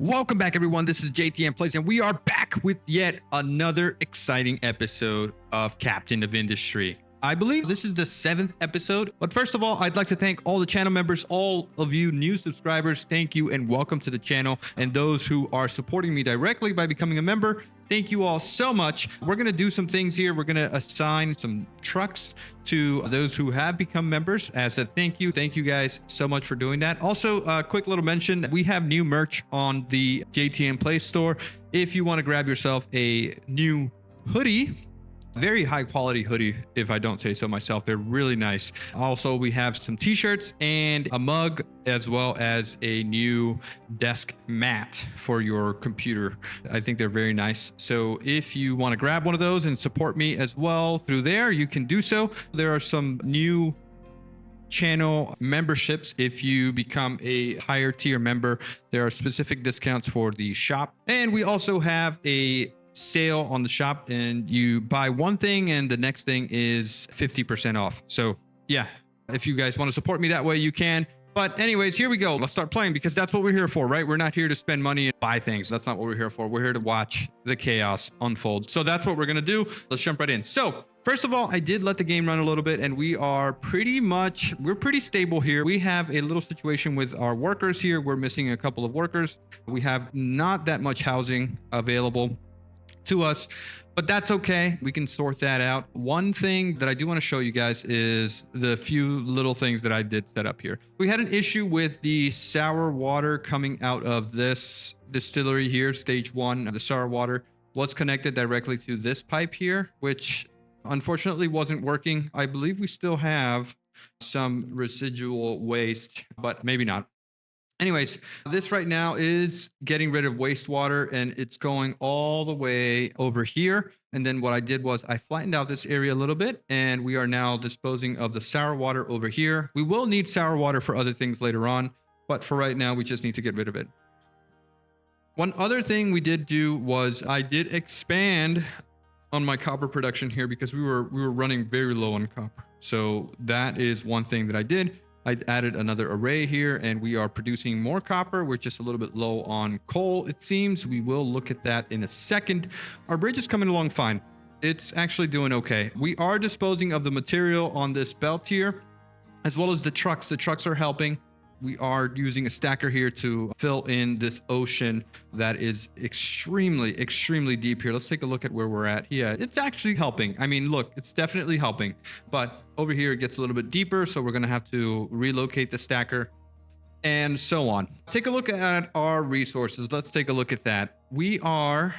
Welcome back, everyone. This is jtmplays, and we are back with yet another exciting episode of Captain of Industry. I believe this is the 7th episode, but first of all, I'd like to thank all the channel members, all of you new subscribers. Thank you and welcome to the channel, and those who are supporting me directly by becoming a member. Thank you all so much. We're going to do some things here. We're going to assign some trucks to those who have become members as a thank you. Thank you guys so much for doing that. Also, a quick little mention, we have new merch on the JTM Play store. If you want to grab yourself a new hoodie, very high quality hoodie, if I don't say so myself, they're really nice. Also, we have some t-shirts and a mug, as well as a new desk mat for your computer. I think they're very nice. So if you want to grab one of those and support me as well through there, you can do so. There are some new channel memberships. If you become a higher tier member, there are specific discounts for the shop. And we also have a sale on the shop, and you buy one thing and the next thing is 50% off. So yeah, if you guys want to support me that way, you can. But anyways, here we go. Let's start playing, because that's what we're here for, right? We're not here to spend money and buy things. That's not what we're here for. We're here to watch the chaos unfold. So that's what we're going to do. Let's jump right in. So first of all, I did let the game run a little bit, and we're pretty stable here. We have a little situation with our workers here. We're missing a couple of workers. We have not that much housing available to us, but that's okay. We can sort that out. One thing that I do want to show you guys is the few little things that I did set up here. We had an issue with the sour water coming out of this distillery here. Stage 1 of the sour water was connected directly to this pipe here, which unfortunately wasn't working. I believe we still have some residual waste, but maybe not. Anyways, this right now is getting rid of wastewater, and it's going all the way over here. And then what I did was I flattened out this area a little bit, and we are now disposing of the sour water over here. We will need sour water for other things later on, but for right now, we just need to get rid of it. One other thing we did do was I did expand on my copper production here, because we were running very low on copper. So that is one thing that I did. I added another array here, and we are producing more copper. We're just a little bit low on coal, it seems. We will look at that in a second. Our bridge is coming along fine. It's actually doing okay. We are disposing of the material on this belt here, as well as the trucks. The trucks are helping. We are using a stacker here to fill in this ocean that is extremely, extremely deep here. Let's take a look at where we're at. Yeah, it's actually helping. I mean, look, it's definitely helping. But over here, it gets a little bit deeper, so we're going to have to relocate the stacker and so on. Take a look at our resources. Let's take a look at that. We are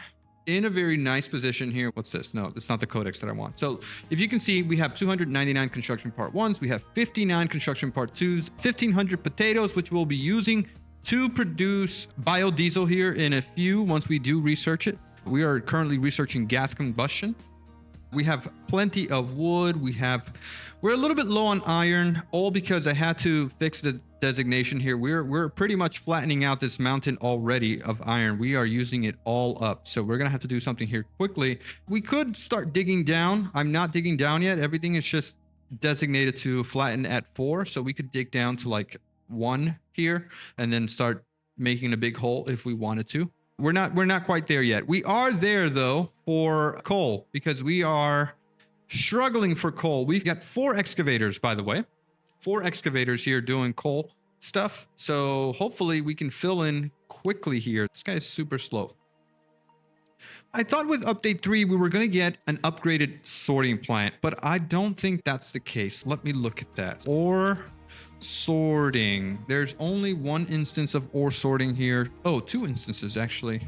in a very nice position here. What's this? No, that's not the codex that I want. So if you can see, we have 299 construction part 1s. We have 59 construction part 2s, 1,500 potatoes, which we'll be using to produce biodiesel here in a few once we do research it. We are currently researching gas combustion. We have plenty of wood. We're a little bit low on iron, all because I had to fix the designation here. We're pretty much flattening out this mountain already of iron. We are using it all up. So we're going to have to do something here quickly. We could start digging down. I'm not digging down yet. Everything is just designated to flatten at 4. So we could dig down to like 1 here and then start making a big hole if we wanted to. We're not quite there yet. We are there though for coal, because we are struggling for coal. We've got 4 excavators, by the way. 4 excavators here doing coal stuff. So hopefully we can fill in quickly here. This guy is super slow. I thought with update 3, we were going to get an upgraded sorting plant, but I don't think that's the case. Let me look at that. Ore sorting. There's only 1 instance of ore sorting here. Oh, 2 instances actually.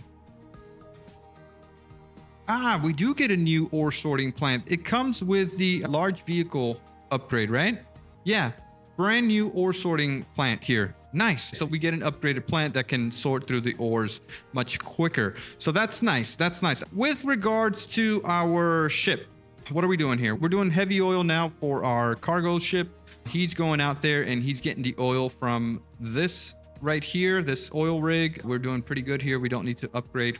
We do get a new ore sorting plant. It comes with the large vehicle upgrade, right? Yeah, brand new ore sorting plant here. Nice. So we get an upgraded plant that can sort through the ores much quicker. So that's nice. That's nice. With regards to our ship, what are we doing here? We're doing heavy oil now for our cargo ship. He's going out there and he's getting the oil from this right here, this oil rig. We're doing pretty good here. We don't need to upgrade.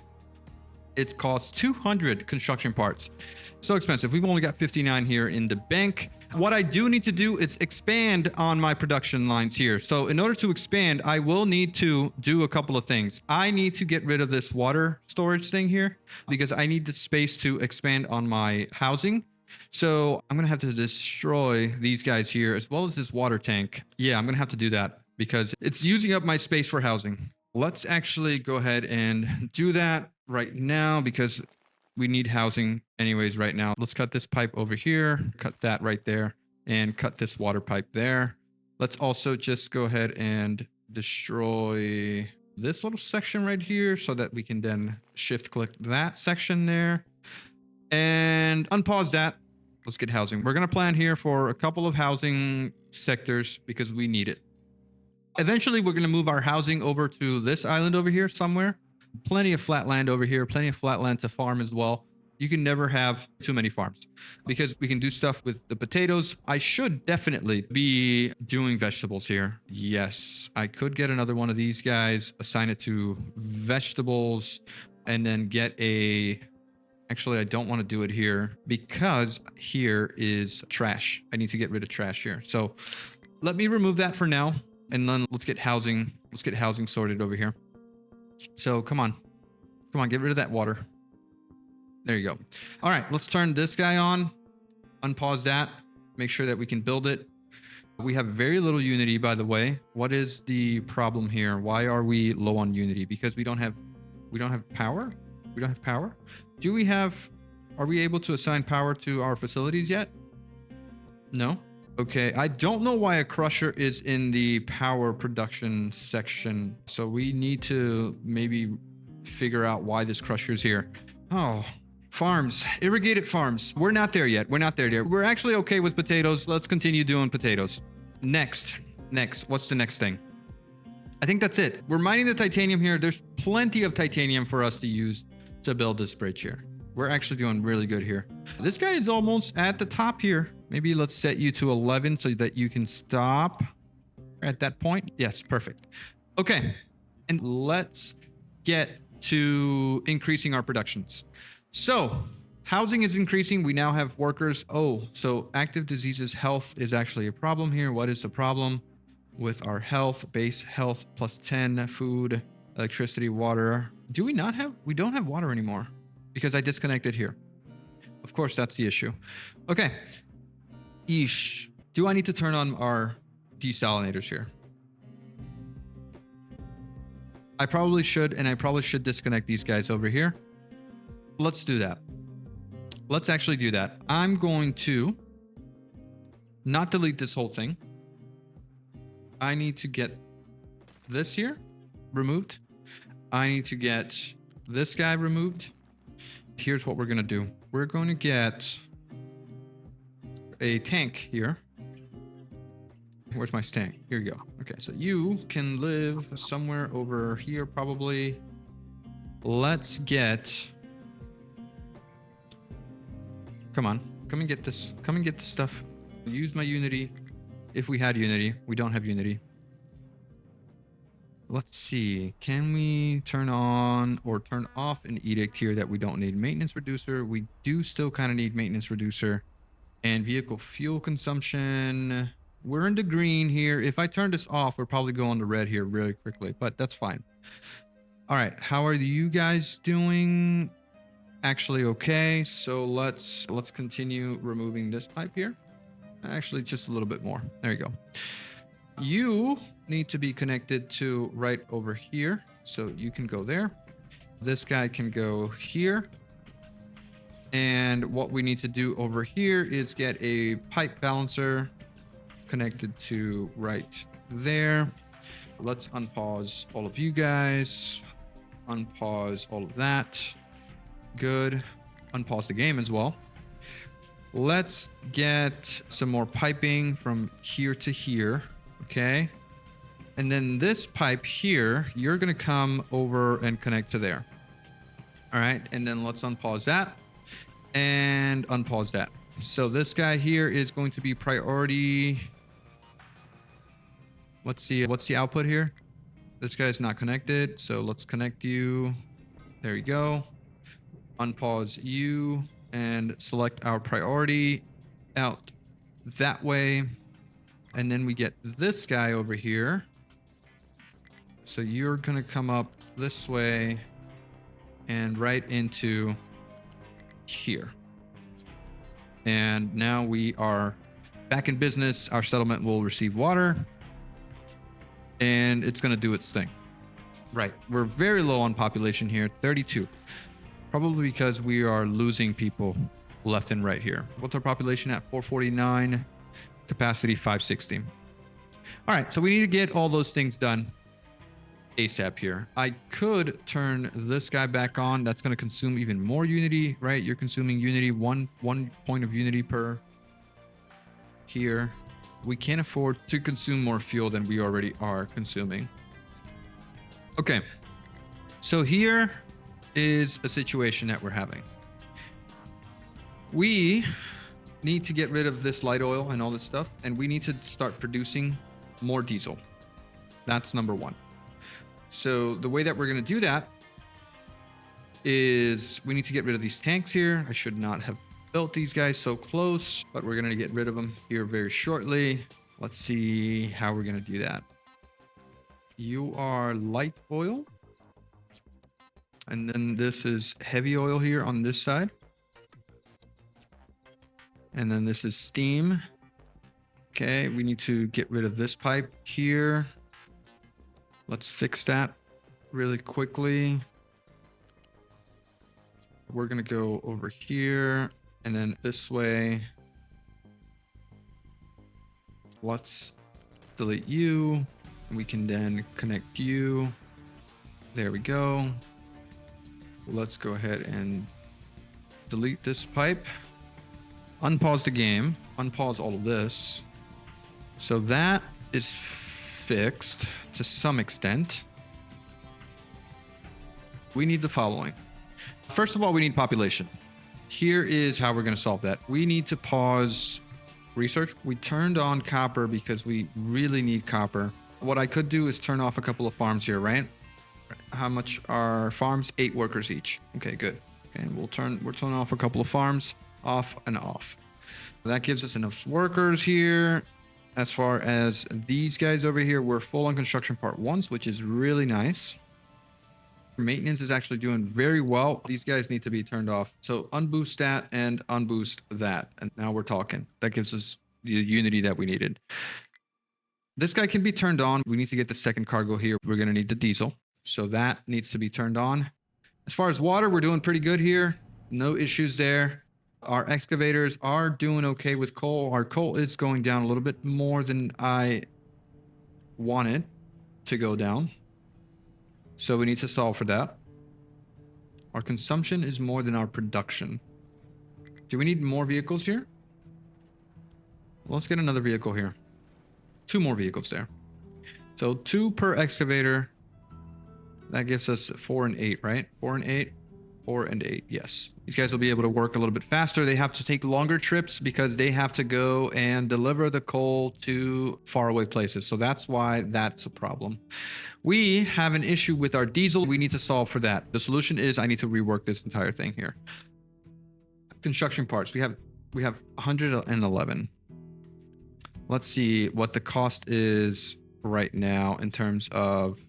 It costs 200 construction parts. So expensive. We've only got 59 here in the bank. What I do need to do is expand on my production lines here. So in order to expand, I will need to do a couple of things. I need to get rid of this water storage thing here because I need the space to expand on my housing. So I'm going to have to destroy these guys here as well as this water tank. Yeah, I'm going to have to do that because it's using up my space for housing. Let's actually go ahead and do that right now because we need housing anyways right now. Let's cut this pipe over here, cut that right there, and cut this water pipe there. Let's also just go ahead and destroy this little section right here so that we can then shift click that section there and unpause that. Let's get housing. We're going to plan here for a couple of housing sectors because we need it. Eventually, we're going to move our housing over to this island over here somewhere. Plenty of flat land over here, plenty of flat land to farm as well. You can never have too many farms because we can do stuff with the potatoes. I should definitely be doing vegetables here. Yes, I could get another one of these guys, assign it to vegetables, and then get a... Actually, I don't want to do it here because here is trash. I need to get rid of trash here. So let me remove that for now. And then let's get housing. Let's get housing sorted over here. So come on, get rid of that water. There you go. All right, let's turn this guy on, unpause that, make sure that we can build it. We have very little unity, by the way. What is the problem here? Why are we low on unity? Because we don't have power. We don't have power. Are we able to assign power to our facilities yet? No. Okay, I don't know why a crusher is in the power production section. So we need to maybe figure out why this crusher is here. Oh, farms, irrigated farms. We're not there yet. We're not there yet. We're actually okay with potatoes. Let's continue doing potatoes. Next, what's the next thing? I think that's it. We're mining the titanium here. There's plenty of titanium for us to use to build this bridge here. We're actually doing really good here. This guy is almost at the top here. Maybe let's set you to 11 so that you can stop at that point. Yes, perfect. Okay, and let's get to increasing our productions. So housing is increasing. We now have workers. Oh, so active diseases health is actually a problem here. What is the problem with our health? Base health plus 10, food, electricity, water. Do we not have? We don't have water anymore because I disconnected here. Of course, that's the issue. Okay. Eesh. Do I need to turn on our desalinators here? I probably should, and I probably should disconnect these guys over here. Let's do that. Let's actually do that. I'm going to not delete this whole thing. I need to get this here removed. I need to get this guy removed. Here's what we're going to do. We're going to get a tank here. Where's my tank? Here you go. Okay, so you can live somewhere over here probably. Let's get... Come on. Come and get this. Come and get this stuff. Use my Unity. If we had Unity. We don't have Unity. Let's see. Can we turn on or turn off an edict here that we don't need? Maintenance reducer. We do still kind of need maintenance reducer. And vehicle fuel consumption. We're in the green here. If I turn this off, we'll probably go on the red here really quickly, but that's fine. All right. How are you guys doing? Actually, okay. So let's continue removing this pipe here. Actually, just a little bit more. There you go. You need to be connected to right over here. So you can go there. This guy can go here. And what we need to do over here is get a pipe balancer connected to right there. Let's unpause all of you guys. Unpause all of that. Good. Unpause the game as well. Let's get some more piping from here to here. Okay. And then this pipe here, you're going to come over and connect to there. All right. And then let's unpause that and unpause that. So this guy here is going to be priority. What's the output here? This guy's not connected. So let's connect you. There you go. Unpause you and select our priority out. that way. And then we get this guy over here. So you're going to come up this way and right into here. And now we are back in business. Our settlement will receive water and it's going to do its thing. Right. We're very low on population here, 32. Probably because we are losing people left and right here. What's our population at? 449, capacity 560. All right. So we need to get all those things done ASAP here. I could turn this guy back on. That's going to consume even more unity, right? You're consuming unity, one point of unity per here. We can't afford to consume more fuel than we already are consuming. Okay. So here is a situation that we're having. We need to get rid of this light oil and all this stuff, and we need to start producing more diesel. That's number one. So the way that we're going to do that is we need to get rid of these tanks here. I should not have built these guys so close, but we're going to get rid of them here very shortly. Let's see how we're going to do that. You are light oil. And then this is heavy oil here on this side. And then this is steam. Okay, we need to get rid of this pipe here. Let's fix that really quickly. We're going to go over here and then this way. Let's delete you. We can then connect you. There we go. Let's go ahead and delete this pipe. Unpause the game. Unpause all of this. So that is fixed to some extent. We need the following. First of all, we need population. Here is how we're going to solve that. We need to pause research. We turned on copper because we really need copper. What I could do is turn off a couple of farms here, right? How much are farms? 8 workers each. Okay, good. And we'll turn off a couple of farms, off and off. That gives us enough workers here. As far as these guys over here, we're full on construction part 1, which is really nice. Maintenance is actually doing very well. These guys need to be turned off. So unboost that and unboost that. And now we're talking. That gives us the unity that we needed. This guy can be turned on. We need to get the second cargo here. We're going to need the diesel. So that needs to be turned on. As far as water, we're doing pretty good here. No issues there. Our excavators are doing okay with coal. Our coal is going down a little bit more than I wanted to go down. So we need to solve for that. Our consumption is more than our production. Do we need more vehicles here? Well, let's get another vehicle here. 2 more vehicles there. So 2 per excavator. That gives us 4 and 8, right? 4 and 8. 4 and 8, yes. These guys will be able to work a little bit faster. They have to take longer trips because they have to go and deliver the coal to faraway places. So that's why that's a problem. We have an issue with our diesel. We need to solve for that. The solution is I need to rework this entire thing here. Construction parts. We have 111. Let's see what the cost is right now in terms of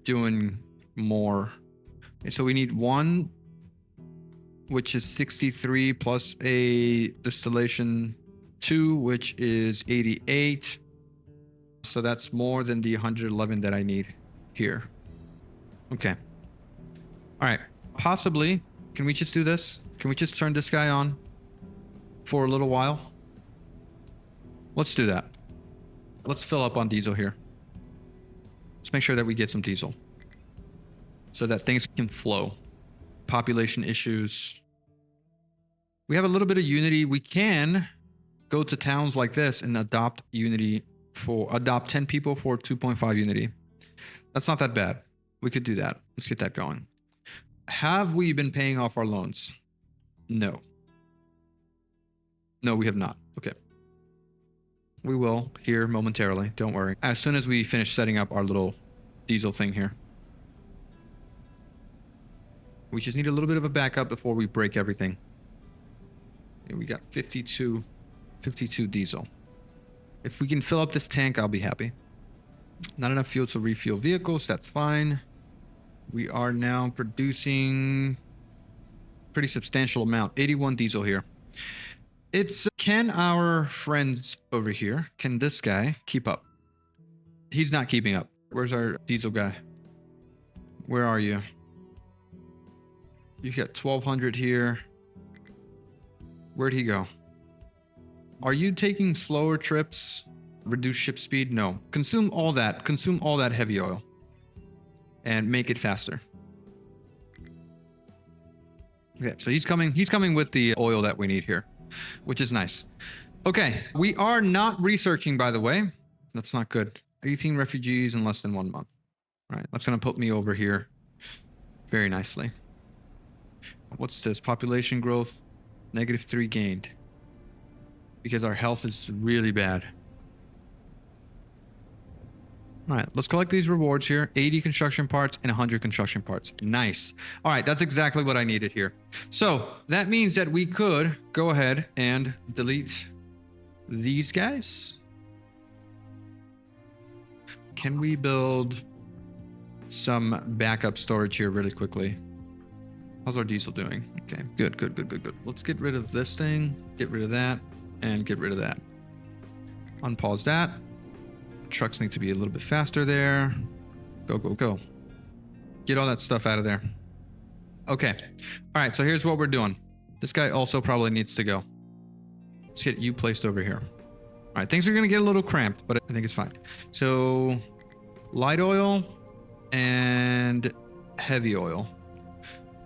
doing more. So we need 1, which is 63 plus a distillation 2, which is 88. So that's more than the 111 that I need here. Okay. All right. Possibly, can we just do this? Can we just turn this guy on for a little while? Let's do that. Let's fill up on diesel here. Let's make sure that we get some diesel so that things can flow. Population issues. We have a little bit of unity. We can go to towns like this and adopt unity adopt 10 people for 2.5 unity. That's not that bad. We could do that. Let's get that going. Have we been paying off our loans? No. No, we have not. Okay. We will here momentarily. Don't worry. As soon as we finish setting up our little diesel thing here. We just need a little bit of a backup before we break everything. Okay, we got 52 diesel. If we can fill up this tank, I'll be happy. Not enough fuel to refuel vehicles. That's fine. We are now producing pretty substantial amount. 81 diesel here. Can our friends over here, can this guy keep up? He's not keeping up. Where's our diesel guy? Where are you? You've got 1200 here. Where'd he go? Are you taking slower trips? Reduce ship speed? No. Consume all that. Consume all that heavy oil. And make it faster. Okay, so he's coming with the oil that we need here, which is nice. Okay, we are not researching, by the way. That's not good. 18 refugees in less than 1 month. All right, that's gonna put me over here very nicely. What's this? Population growth, -3 gained. Because our health is really bad. All right, let's collect these rewards here. 80 construction parts and 100 construction parts. Nice. All right, that's exactly what I needed here. So that means that we could go ahead and delete these guys. Can we build some backup storage here really quickly? How's our diesel doing? Okay, good. Let's get rid of this thing, get rid of that, and get rid of that. Unpause that. Trucks need to be a little bit faster there. Go. Get all that stuff out of there. Okay. All right, so here's what we're doing. This guy also probably needs to go. Let's get you placed over here. All right, things are going to get a little cramped, but I think it's fine. So light oil and heavy oil.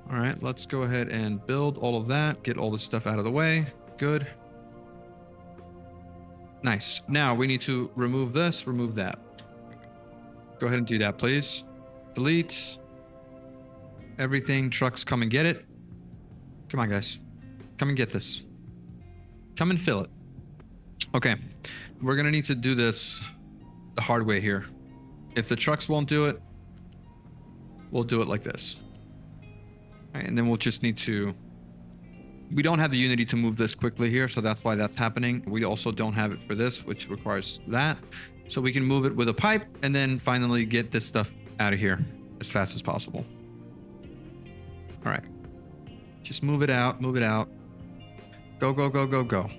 All right, let's go ahead and build all of that. Get all this stuff out of the way. Good. Nice. Now we need to remove this, remove that. Go ahead and do that, please. Delete everything. Trucks, come and get it. Come on, guys. Come and get this. Come and fill it. Okay. We're going to need to do this the hard way here. If the trucks won't do it, we'll do it like this. All right, and then we'll just need to... We don't have the Unity to move this quickly here, so that's why that's happening. We also don't have it for this, which requires that. So we can move it with a pipe and then finally get this stuff out of here as fast as possible. All right. Just move it out, move it out. Go.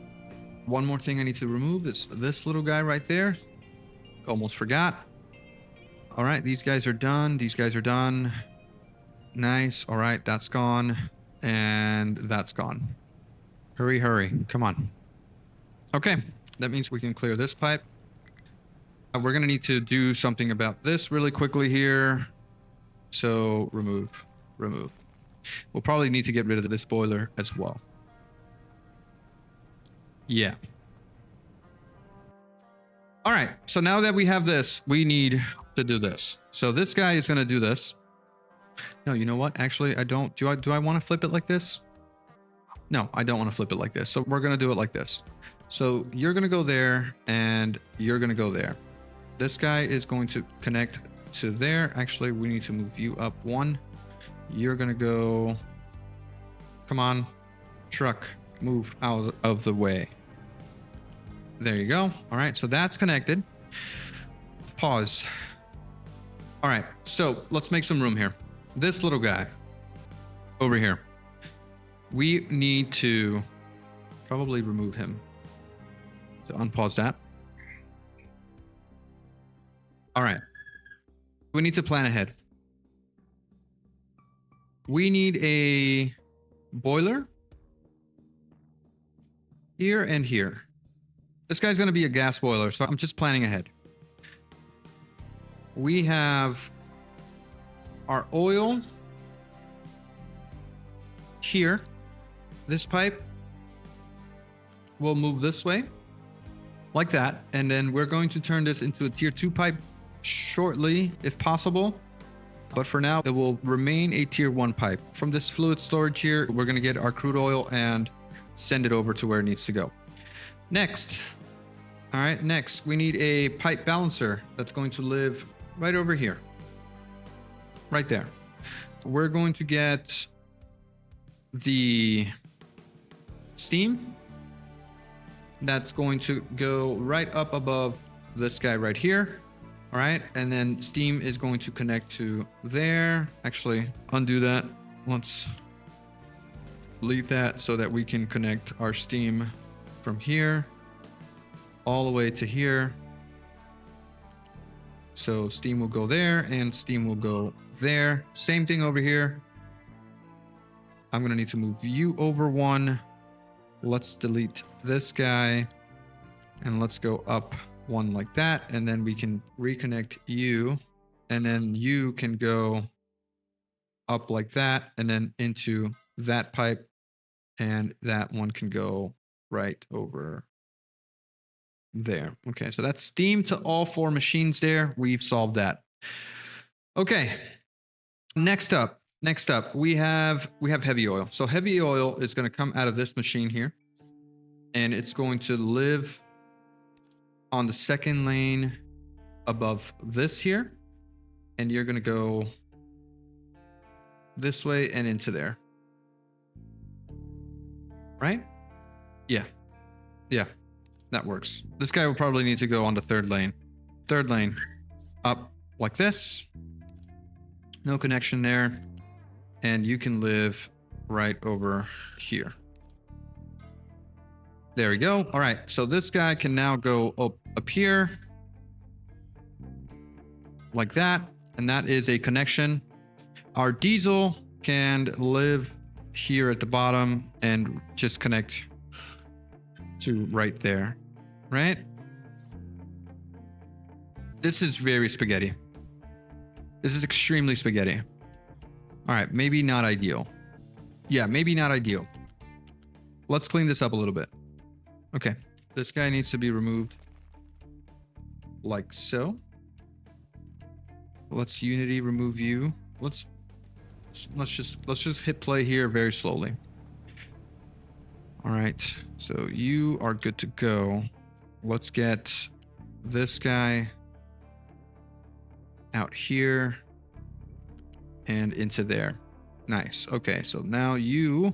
One more thing I need to remove is this little guy right there. Almost forgot. All right, these guys are done. These guys are done. Nice. All right, that's gone. And that's gone. Hurry. Come on. Okay, that means we can clear this pipe. We're going to need to do something about this really quickly here. So remove. We'll probably need to get rid of this boiler as well. Yeah. All right, so now that we have this, we need to do this. So this guy is going to do this. No, you know what? Actually, I don't. Do I want to flip it like this? No, I don't want to flip it like this. So we're going to do it like this. So you're going to go there and you're going to go there. This guy is going to connect to there. Actually, we need to move you up one. You're going to go. Come on. Truck, move out of the way. There you go. All right, so that's connected. Pause. All right, so let's make some room here. This little guy over here, we need to probably remove him. So unpause that. All right, we need to plan ahead. We need a boiler here and here. This guy's going to be a gas boiler, so I'm just planning ahead. We have our oil here. This pipe will move this way like that. And then we're going to turn this into a tier 2 pipe shortly, if possible. But for now, it will remain a tier 1 pipe. From this fluid storage here, we're going to get our crude oil and send it over to where it needs to go. Next. All right, next, we need a pipe balancer that's going to live right over here. Right there. We're going to get the steam. That's going to go right up above this guy right here. All right, and then steam is going to connect to there. Actually, undo that. Let's leave that so that we can connect our steam from here all the way to here. So steam will go there and steam will go there. Same thing over here. I'm gonna need to move you over one. Let's delete this guy and let's go up one like that, and then we can reconnect you, and then you can go up like that and then into that pipe, and that one can go right over there. Okay, so that's steam to all 4 machines there. We've solved that. Okay, next up we have heavy oil. So heavy oil is going to come out of this machine here, and it's going to live on the second lane above this here, and you're going to go this way and into there, right? Yeah, that works. This guy will probably need to go on the third lane up like this. No connection there, and you can live right over here. There we go. All right, so this guy can now go up here like that, and that is a connection. Our diesel can live here at the bottom and just connect to right there, right? This is very spaghetti. This is extremely spaghetti. All right, maybe not ideal. Yeah, maybe not ideal. Let's clean this up a little bit. Okay, this guy needs to be removed like so. Let's Unity remove you. Let's just hit play here very slowly. All right, so you are good to go. Let's get this guy out here and into there. Nice. Okay, so now we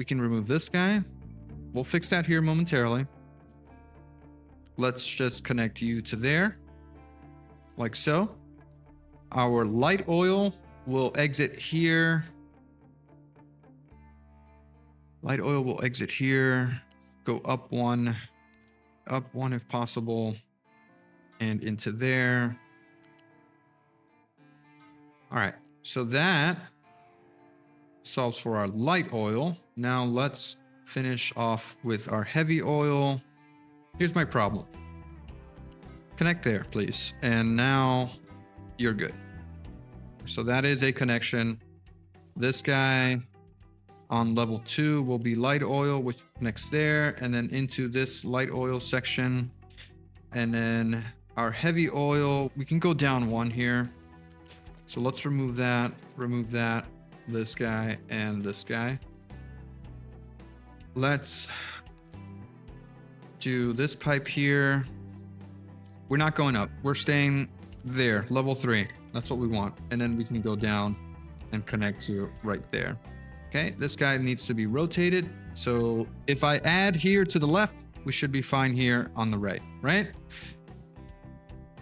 can remove this guy. We'll fix that here momentarily. Let's just connect you to there, like so. Our light oil will exit here. Light oil will exit here, go up one if possible, and into there. All right, so that solves for our light oil. Now let's finish off with our heavy oil. Here's my problem. Connect there, please. And now you're good. So that is a connection. This guy on level 2 will be light oil, which connects there, and then into this light oil section. And then our heavy oil, we can go down one here. So let's remove that, this guy, and this guy. Let's do this pipe here. We're not going up. We're staying there, level 3. That's what we want. And then we can go down and connect to right there. Okay, this guy needs to be rotated. So if I add here to the left, we should be fine here on the right?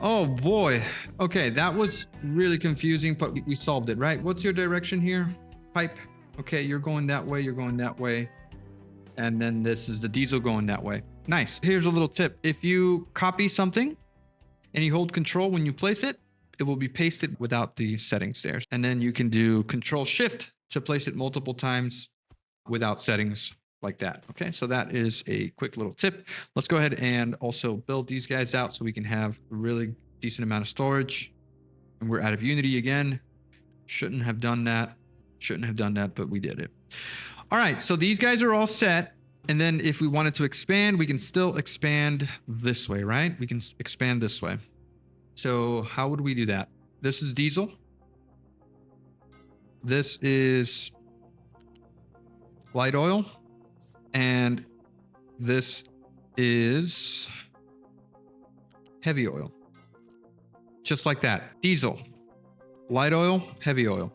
Oh boy. Okay, that was really confusing, but we solved it, right? What's your direction here? Pipe. Okay, you're going that way, you're going that way. And then this is the diesel going that way. Nice. Here's a little tip. If you copy something and you hold control when you place it, it will be pasted without the settings there. And then you can do control shift to place it multiple times without settings like that. Okay, so that is a quick little tip. Let's go ahead and also build these guys out so we can have a really decent amount of storage. And we're out of Unity again. Shouldn't have done that, but we did it. All right, so these guys are all set. And then if we wanted to expand, we can still expand this way, right? We can expand this way. So how would we do that? This is diesel. This is light oil. And this is heavy oil. Just like that. Diesel, light oil, heavy oil.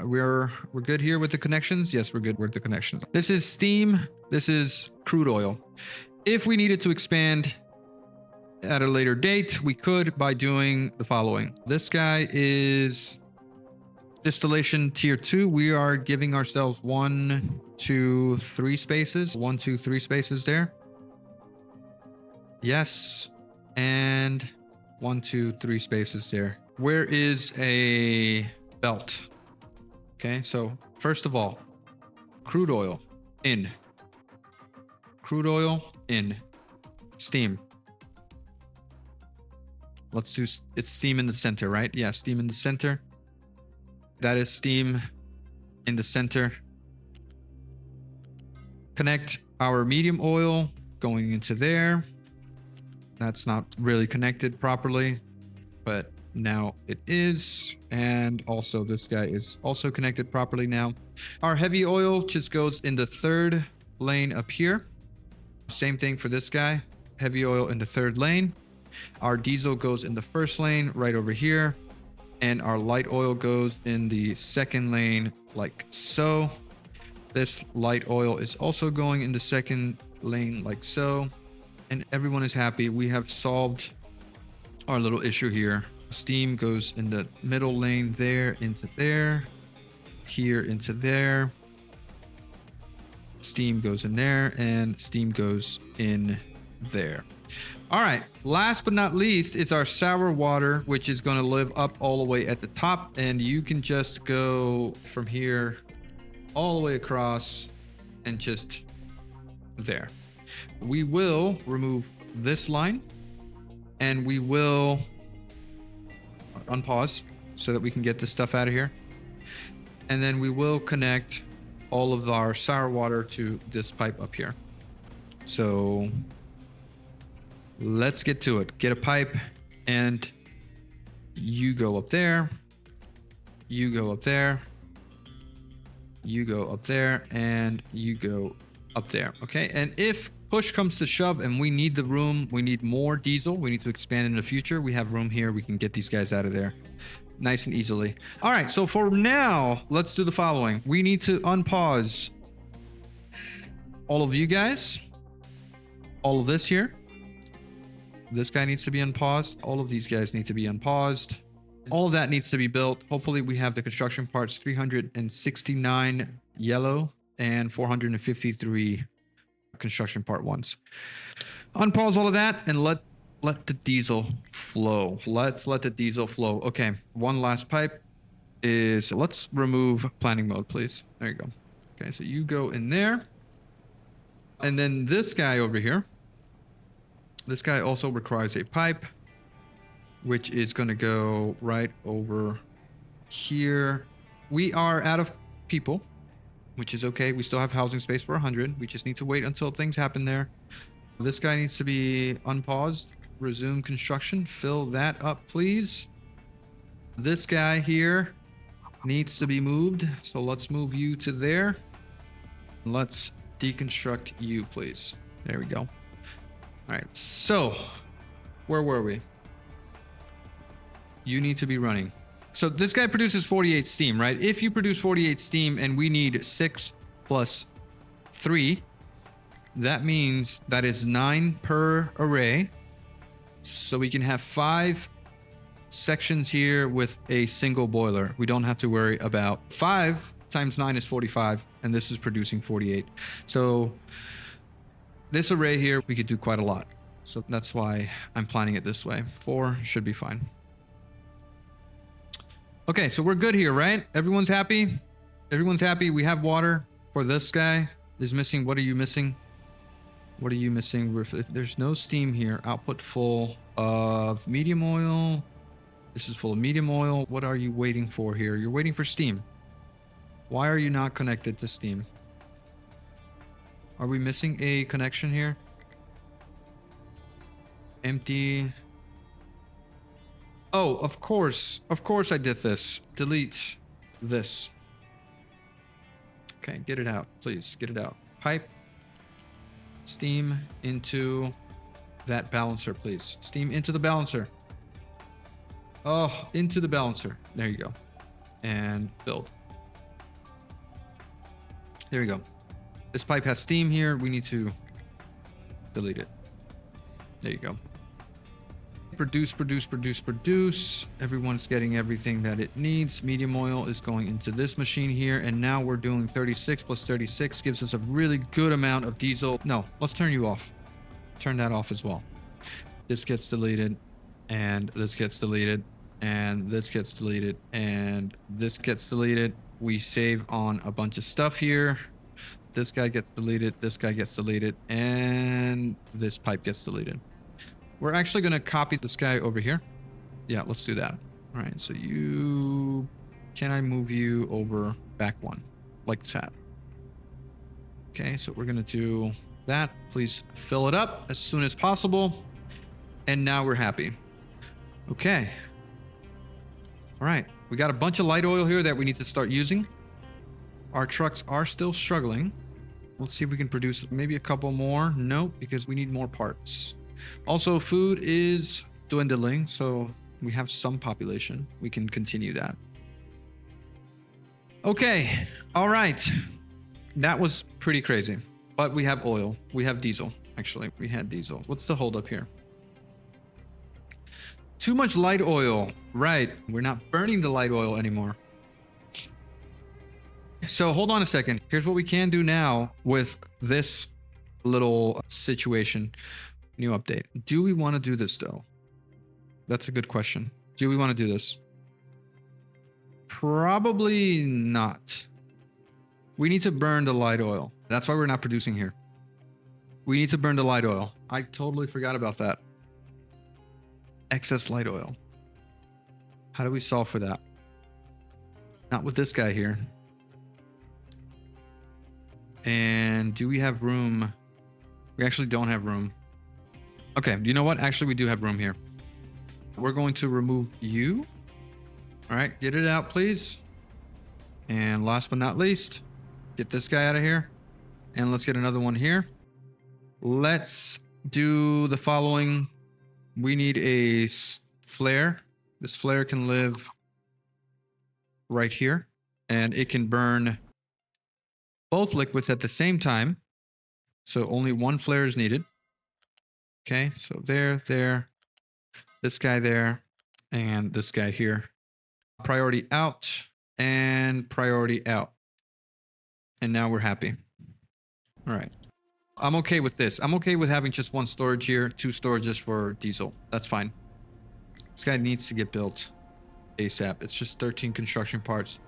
We're good here with the connections. Yes, we're good with the connections. This is steam. This is crude oil. If we needed to expand at a later date, we could by doing the following. This guy is distillation tier 2. We are giving ourselves 1, 2, 3 spaces. 1, 2, 3 spaces there. Yes. And 1, 2, 3 spaces there. Where is a belt? Okay, so first of all, crude oil in. Crude oil in. Steam. Let's do, it's steam in the center, right? Yeah, steam in the center. That is steam in the center. Connect our medium oil going into there. That's not really connected properly, but now it is. And also this guy is also connected properly now. Our heavy oil just goes in the 3rd lane up here. Same thing for this guy. Heavy oil in the 3rd lane. Our diesel goes in the 1st lane right over here. And our light oil goes in the 2nd lane like so. This light oil is also going in the 2nd lane like so. And everyone is happy. We have solved our little issue here. Steam goes in the middle lane there into there. Here into there. Steam goes in there and steam goes in there. All right, last but not least is our sour water, which is going to live up all the way at the top, and you can just go from here all the way across and just there. We will remove this line and we will unpause so that we can get this stuff out of here. And then we will connect all of our sour water to this pipe up here. So let's get to it. Get a pipe and you go up there. You go up there. You go up there and you go up there. Okay. And if push comes to shove and we need the room, we need more diesel, we need to expand in the future, we have room here. We can get these guys out of there nice and easily. All right. So for now, let's do the following. We need to unpause all of you guys, all of this here. This guy needs to be unpaused. All of these guys need to be unpaused. All of that needs to be built. Hopefully we have the construction parts, 369 yellow and 453 construction part 1s. Unpause all of that and let the diesel flow. Let's let the diesel flow. Okay, one last pipe is, let's remove planning mode, please. There you go. Okay, so you go in there. And then this guy over here, this guy also requires a pipe, which is going to go right over here. We are out of people, which is okay. We still have housing space for 100. We just need to wait until things happen there. This guy needs to be unpaused. Resume construction. Fill that up, please. This guy here needs to be moved. So let's move you to there. Let's deconstruct you, please. There we go. All right. So where were we? You need to be running. So this guy produces 48 steam, right? If you produce 48 steam and we need 6 plus 3, that means that is 9 per array. So we can have 5 sections here with a single boiler. We don't have to worry about 5 times 9 is 45, and this is producing 48. So this array here, we could do quite a lot. So that's why I'm planning it this way. 4 should be fine. Okay, so we're good here, right? Everyone's happy? Everyone's happy. We have water for this guy. Is missing. What are you missing? What are you missing? If there's no steam here, output full of medium oil. This is full of medium oil. What are you waiting for here? You're waiting for steam. Why are you not connected to steam? Are we missing a connection here? Empty. Oh, of course. Of course I did this. Delete this. Okay, get it out. Please, get it out. Pipe. Steam into that balancer, please. Steam into the balancer. Oh, into the balancer. There you go. And build. There we go. This pipe has steam here. We need to delete it. There you go. Produce, produce, produce, produce. Everyone's getting everything that it needs. Medium oil is going into this machine here. And now we're doing 36 plus 36 gives us a really good amount of diesel. No, let's turn you off. Turn that off as well. This gets deleted. And this gets deleted. And this gets deleted. And this gets deleted. We save on a bunch of stuff here. This guy gets deleted. This guy gets deleted. And this pipe gets deleted. We're actually going to copy this guy over here. Yeah, let's do that. All right, so you... Can I move you over back one? Like that. Okay, so we're going to do that. Please fill it up as soon as possible. And now we're happy. Okay. All right, we got a bunch of light oil here that we need to start using. Our trucks are still struggling. Let's see if we can produce maybe a couple more. Nope, because we need more parts. Also, food is dwindling, so we have some population. We can continue that. Okay. All right. That was pretty crazy. But we have oil. We have diesel. Actually, we had diesel. What's the holdup here? Too much light oil. Right. We're not burning the light oil anymore. So hold on a second. Here's what we can do now with this little situation. New update. Do we want to do this though? That's a good question. Do we want to do this? Probably not. We need to burn the light oil. That's why we're not producing here. We need to burn the light oil. I totally forgot about that. Excess light oil. How do we solve for that? Not with this guy here. And do we have room? We actually don't have room. Okay, you know what? Actually, we do have room here. We're going to remove you. All right, get it out, please. And last but not least, get this guy out of here. And let's get another one here. Let's do the following. We need a flare. This flare can live right here. And it can burn both liquids at the same time. So only one flare is needed. Okay, so there, this guy there, and this guy here. Priority out and priority out. And now we're happy. All right. I'm okay with this. I'm okay with having just one storage here, 2 storages for diesel. That's fine. This guy needs to get built ASAP. It's just 13 construction parts,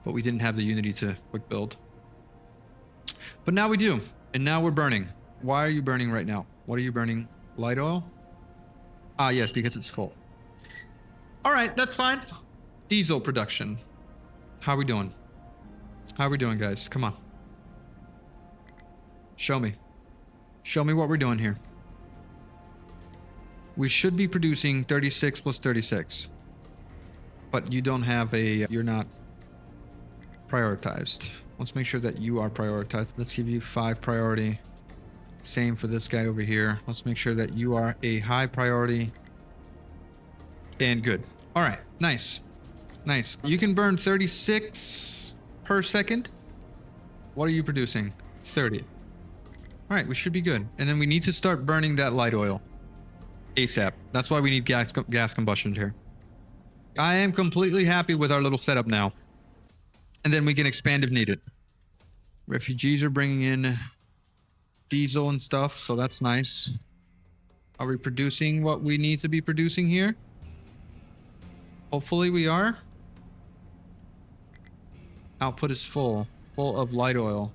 but we didn't have the Unity to quick build. But now we do. And now we're burning. Why are you burning right now? What are you burning? Light oil? Ah, yes, because it's full. All right, that's fine. Diesel production. How are we doing? How are we doing, guys? Come on. Show me. Show me what we're doing here. We should be producing 36 plus 36. But you don't have a... You're not prioritized. Let's make sure that you are prioritized. Let's give you 5 priority. Same for this guy over here. Let's make sure that you are a high priority. And good. All right. Nice. Nice. You can burn 36 per second. What are you producing? 30. All right. We should be good. And then we need to start burning that light oil ASAP. That's why we need gas combustion here. I am completely happy with our little setup now. And then we can expand if needed. Refugees are bringing in diesel and stuff, so that's nice. Are we producing what we need to be producing here? Hopefully we are. Output is full of light oil.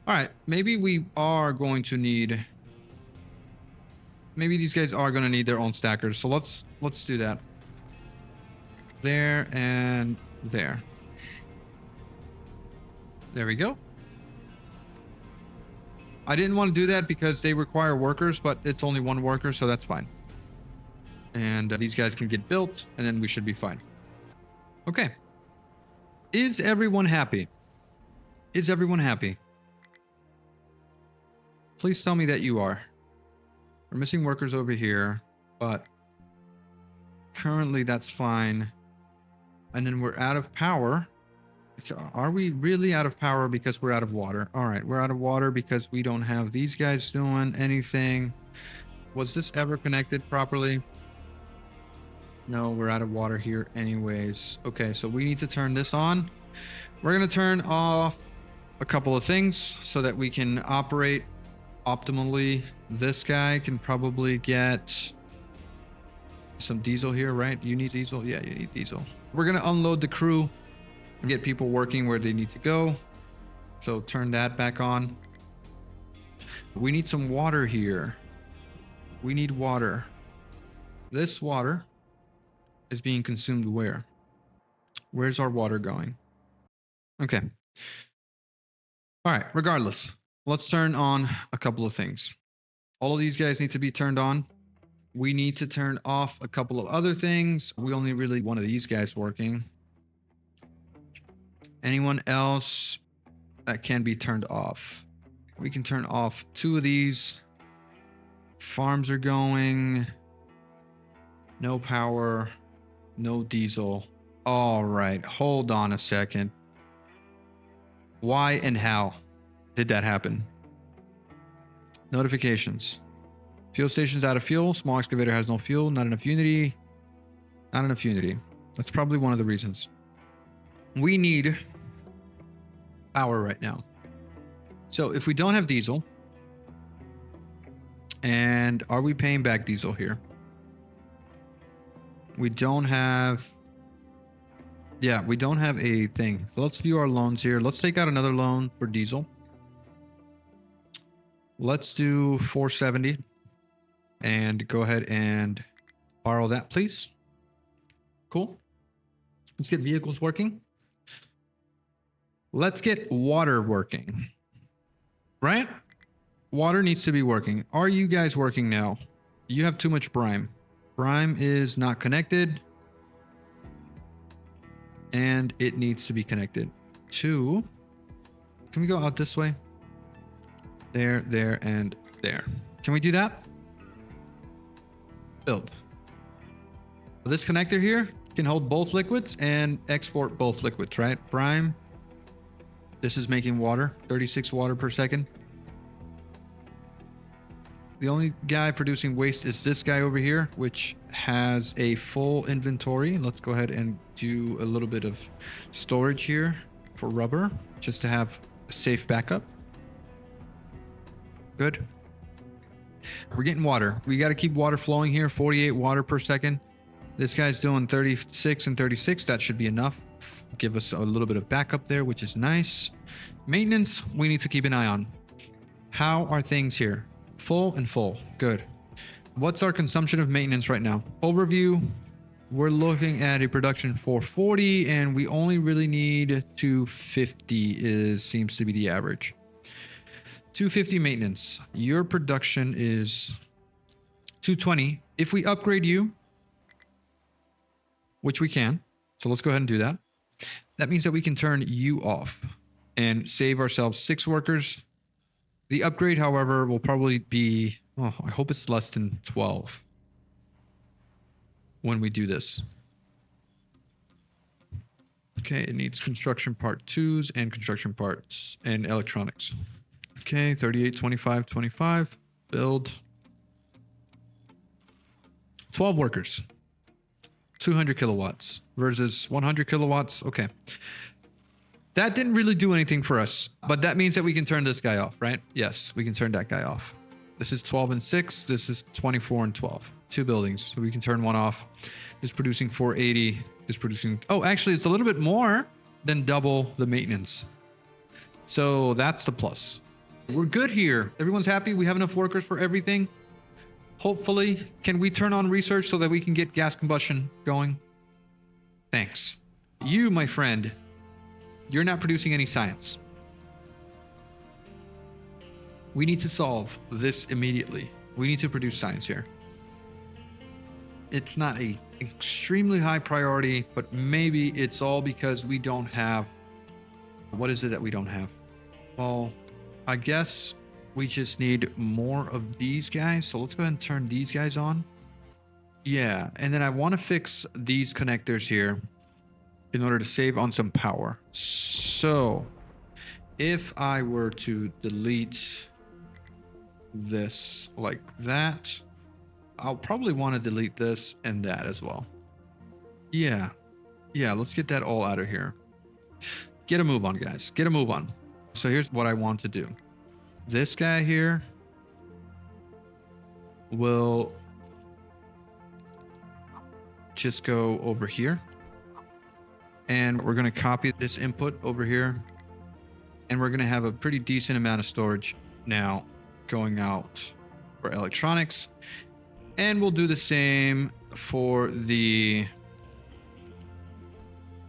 All right, maybe we are going to need... Maybe these guys are going to need their own stackers, so let's do that. There and there. There we go. I didn't want to do that because they require workers, but it's only one worker, so that's fine. And these guys can get built, and then we should be fine. Okay. Is everyone happy? Is everyone happy? Please tell me that you are. We're missing workers over here, but currently that's fine. And then we're out of power. Are we really out of power because we're out of water? All right, we're out of water because we don't have these guys doing anything. Was this ever connected properly? No, we're out of water here anyways. Okay, so we need to turn this on. We're going to turn off a couple of things so that we can operate optimally. This guy can probably get some diesel here, right? You need diesel? Yeah, you need diesel. We're going to unload the crew and get people working where they need to go. So turn that back on. We need some water here. We need water. This water is being consumed where? Where's our water going? Okay. All right, regardless, let's turn on a couple of things. All of these guys need to be turned on. We need to turn off a couple of other things. We only really one of these guys working. Anyone else that can be turned off? We can turn off 2 of these. Farms are going. No power. No diesel. All right, hold on a second. Why and how did that happen? Notifications. Fuel station's out of fuel. Small excavator has no fuel. Not enough unity. Not enough unity. That's probably one of the reasons. We need power right now. So if we don't have diesel, and are we paying back diesel here? We don't have... Yeah, we don't have a thing. So let's view our loans here. Let's take out another loan for diesel. Let's do 470 and go ahead and borrow that, please. Cool. Let's get vehicles working. Let's get water working. Right? Water needs to be working. Are you guys working now? You have too much brine. Brine is not connected. And it needs to be connected to... Can we go out this way? There, there, and there. Can we do that? Build. This connector here can hold both liquids and export both liquids, right? Brine. This is making water. 36 water per second. The only guy producing waste is this guy over here, which has a full inventory. Let's go ahead and do a little bit of storage here for rubber, just to have a safe backup. Good. We're getting water. We got to keep water flowing here. 48 water per second. This guy's doing 36 and 36. That should be enough. Give us a little bit of backup there, which is nice. Maintenance, we need to keep an eye on. How are things here? Full and full. Good. What's our consumption of maintenance right now? Overview. We're looking at a production 440 and we only really need 250 seems to be the average. 250 maintenance. Your production is 220. If we upgrade you, which we can, so let's go ahead and do that. That means that we can turn you off and save ourselves 6 workers. The upgrade, however, will probably be, oh, I hope it's less than 12 when we do this. Okay, it needs construction part 2s and construction parts and electronics. Okay, 38, 25, 25, build. 12 workers, 200 kilowatts versus 100 kilowatts. Okay. That didn't really do anything for us, but that means that we can turn this guy off, right? Yes, we can turn that guy off. This is 12 and 6. This is 24 and 12. 2 buildings, so we can turn one off. This is producing 480. This is producing... Oh, actually, it's a little bit more than double the maintenance. So that's the plus. We're good here. Everyone's happy. We have enough workers for everything. Hopefully, can we turn on research so that we can get gas combustion going? Thanks. You, my friend... You're not producing any science. We need to solve this immediately. We need to produce science here. It's not a extremely high priority, but maybe it's all because we don't have... What is it that we don't have? Well, I guess we just need more of these guys. So let's go ahead and turn these guys on. Yeah, and then I want to fix these connectors here. in order to save on some power. So if I were to delete this like that, I'll probably want to delete this and that as well. Yeah, let's get that all out of here. Get a move on, guys. Get a move on. So here's what I want to do. This guy here will just go over here. And we're going to copy this input over here. And we're going to have a pretty decent amount of storage now going out for electronics. And we'll do the same for the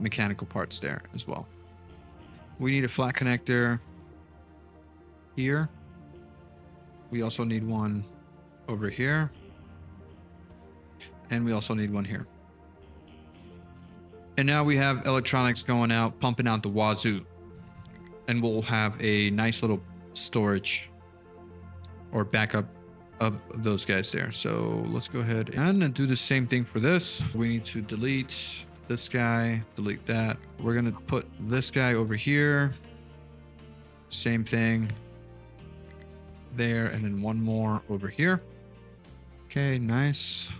mechanical parts there as well. We need a flat connector here. We also need one over here. And we also need one here. And now we have electronics going out, pumping out the wazoo. And we'll have a nice little storage or backup of those guys there. So let's go ahead and do the same thing for this. We need to delete this guy, delete that. We're going to put this guy over here. Same thing there. And then one more over here. Okay, nice.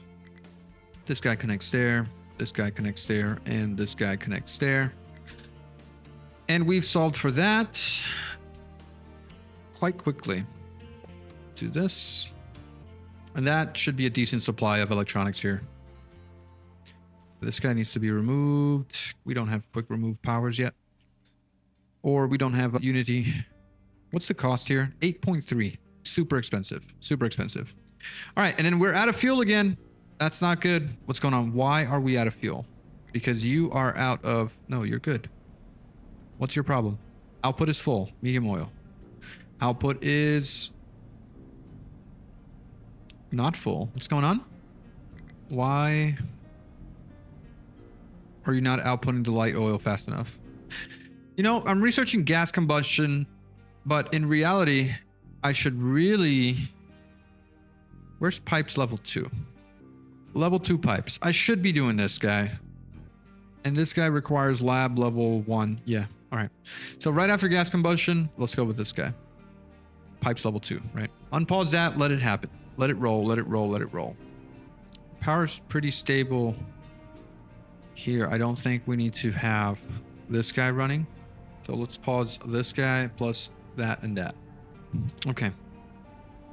This guy connects there. This guy connects there. And this guy connects there. And we've solved for that quite quickly. Do this. And that should be a decent supply of electronics here. This guy needs to be removed. We don't have quick remove powers yet. Or we don't have Unity. What's the cost here? 8.3. Super expensive. Super expensive. All right. And then we're out of fuel again. That's not good. What's going on? Why are we out of fuel? Because you are out of... No, you're good. What's your problem? Output is full. Medium oil. Output is... not full. What's going on? Why are you not outputting the light oil fast enough? You know, I'm researching gas combustion, but in reality, I should really... Where's pipes level 2? Level 2 pipes. I should be doing this guy. And this guy requires lab level 1. Yeah. All right. So right after gas combustion, let's go with this guy. Pipes level 2, right? Unpause that. Let it happen. Let it roll. Let it roll. Let it roll. Power's pretty stable here. I don't think we need to have this guy running. So let's pause this guy plus that and that. Okay.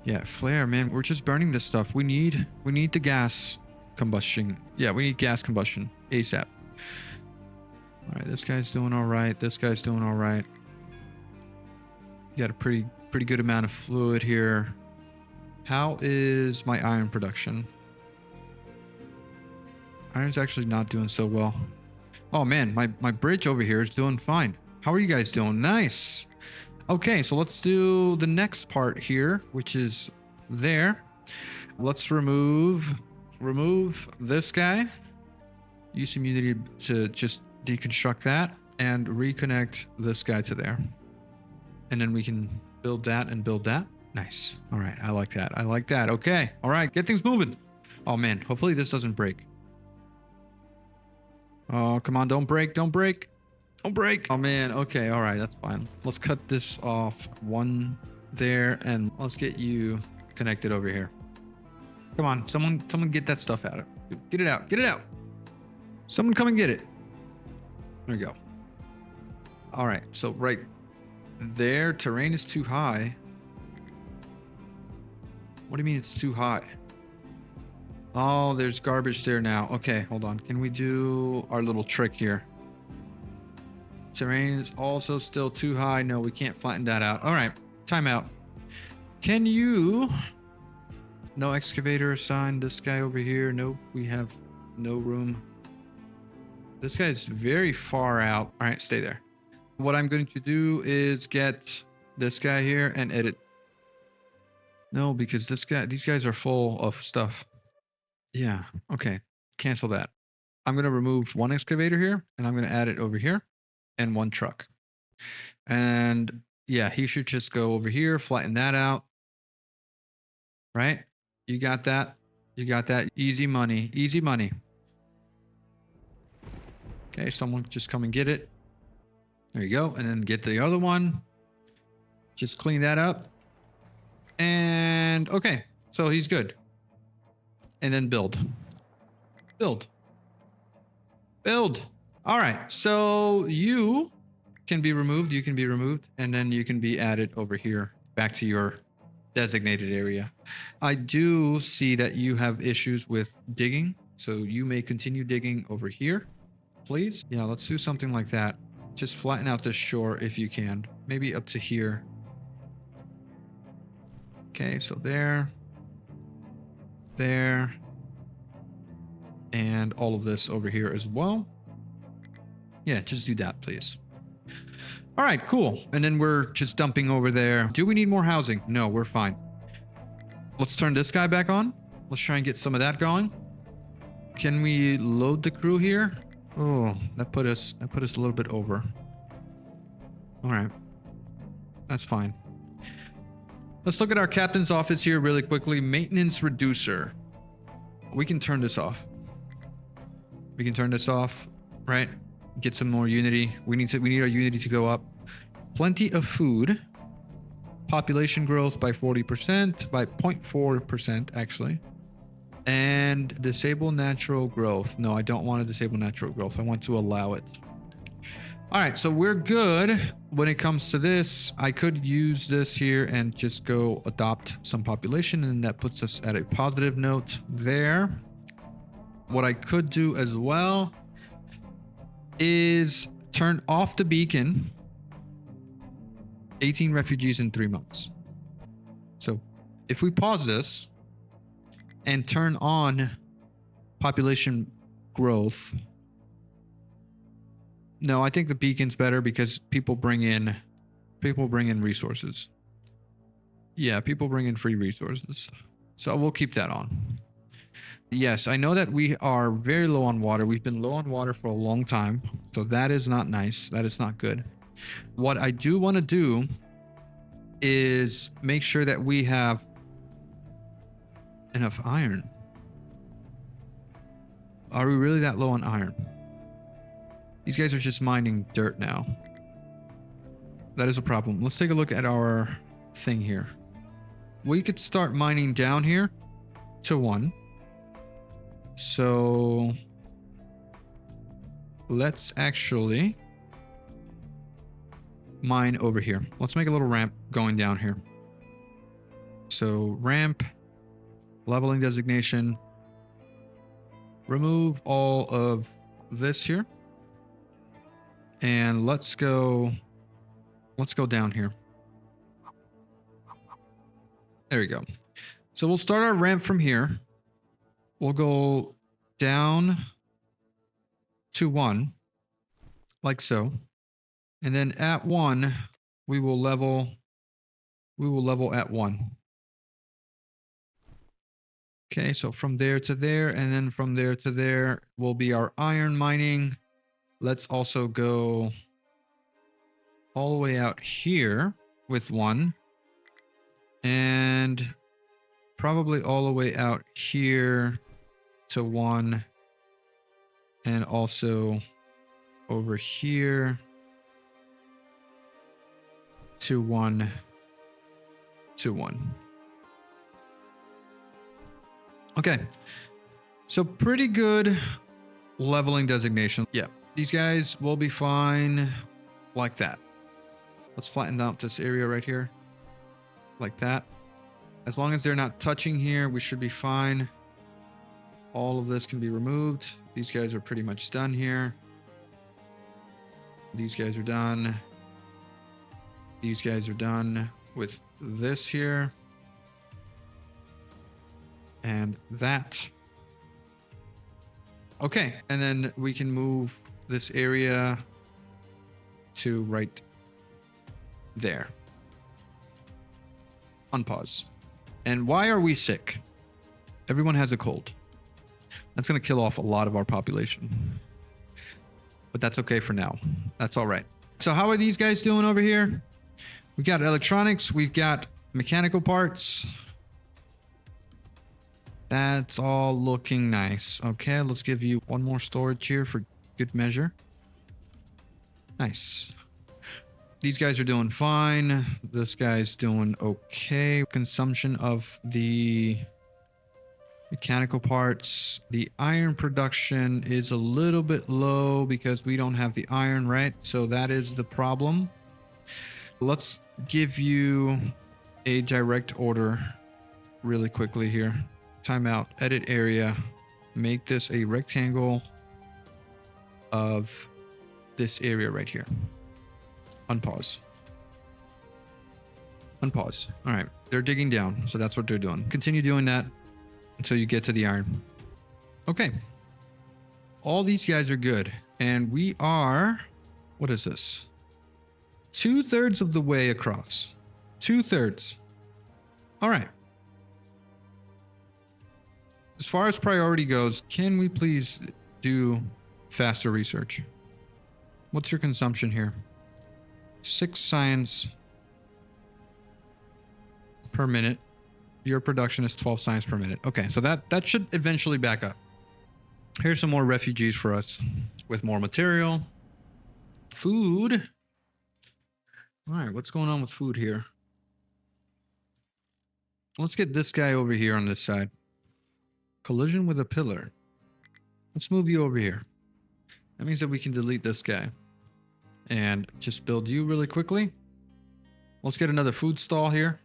Yeah, flare, man. We're just burning this stuff. We need the gas combustion. Yeah, we need gas combustion ASAP. All right, this guy's doing all right. This guy's doing all right. You got a pretty good amount of fluid here. How is my iron production? Iron's actually not doing so well. Oh man, my bridge over here is doing fine. How are you guys doing? Nice. Okay, so let's do the next part here, which is there. Let's remove this guy. Use some Unity to just deconstruct that and reconnect this guy to there. And then we can build that and build that. Nice. All right, I like that. I like that. Okay. All right, get things moving. Oh man, hopefully this doesn't break. Oh, come on, don't break, don't break. Don't break. Oh man, okay, all right, that's fine. Let's cut this off one there and let's get you connected over here. Come on, someone get that stuff out. Get it out, get it out. Someone come and get it. There we go. All right, so right there, terrain is too high. What do you mean it's too high? Oh, there's garbage there now. Okay, hold on. Can we do our little trick here? Terrain is also still too high. No, we can't flatten that out. All right, timeout. Can you... No excavator assigned. This guy over here. Nope, we have no room. This guy's very far out. All right, stay there. What I'm going to do is get this guy here and edit. No, because these guys are full of stuff. Yeah, okay. Cancel that. I'm going to remove one excavator here and I'm going to add it over here and one truck. And yeah, he should just go over here, flatten that out. Right? You got that? You got that? Easy money. Easy money. Okay, someone just come and get it. There you go. And then get the other one. Just clean that up. And okay, so he's good. And then build. Build. Build. All right, so you can be removed. You can be removed. And then you can be added over here back to your designated area. I do see that you have issues with digging. So you may continue digging over here, please. Yeah, let's do something like that. Just flatten out this shore if you can. Maybe up to here. Okay, so there. There. And all of this over here as well. Yeah, just do that, please. All right, cool. And then we're just dumping over there. Do we need more housing? No, we're fine. Let's turn this guy back on. Let's try and get some of that going. Can we load the crew here? Oh, that put us a little bit over. All right. That's fine. Let's look at our captain's office here really quickly. Maintenance reducer. We can turn this off. We can turn this off, right? Get some more unity. We need our unity to go up. Plenty of food. Population growth by 40%, by 0.4% actually. And disable natural growth. No, I don't want to disable natural growth. I want to allow it. All right, so we're good when it comes to this. I could use this here and just go adopt some population, and that puts us at a positive note there. What I could do as well is turn off the beacon. 18 refugees in 3 months. So if we pause this and turn on population growth. No, I think the beacon's better because people bring in resources. Yeah, people bring in free resources. So we'll keep that on. Yes, I know that we are very low on water. We've been low on water for a long time. So that is not nice. That is not good. What I do want to do is make sure that we have enough iron. Are we really that low on iron? These guys are just mining dirt now. That is a problem. Let's take a look at our thing here. We could start mining down here to 1. So let's actually mine over here. Let's make a little ramp going down here. So ramp, leveling designation, remove all of this here. And let's go down here. There we go. So we'll start our ramp from here. We'll go down to 1, like so. And then at 1, we will level at 1. Okay, so from there to there, and then from there to there will be our iron mining. Let's also go all the way out here with 1. And probably all the way out here to 1. And also over here to 1 to 1. Okay, so pretty good leveling designation. Yeah, these guys will be fine like that. Let's flatten out this area right here like that. As long as they're not touching here, we should be fine. All of this can be removed. These guys are pretty much done here. These guys are done. These guys are done with this here. And that. Okay, and then we can move this area to right there. Unpause. And why are we sick? Everyone has a cold. That's going to kill off a lot of our population. But that's okay for now. That's all right. So how are these guys doing over here? We got electronics. We've got mechanical parts. That's all looking nice. Okay, let's give you one more storage here for Good measure. Nice. These guys are doing fine. This guy's doing okay. Consumption of the mechanical parts. The iron production is a little bit low because we don't have the iron, right? So that is the problem. Let's give you a direct order really quickly here. Timeout, edit area. Make this a rectangle of this area right here. Unpause. Unpause. All right. They're digging down. So that's what they're doing. Continue doing that until you get to the iron. Okay. All these guys are good. And we are, what is this? 2/3 of the way across. 2/3. All right. As far as priority goes, can we please do faster research? What's your consumption here? 6 science per minute. Your production is 12 science per minute. Okay, so that should eventually back up. Here's some more refugees for us with more material. Food. All right, what's going on with food here? Let's get this guy over here on this side. Collision with a pillar. Let's move you over here. That means that we can delete this guy. And just build you really quickly. Let's get another food stall here.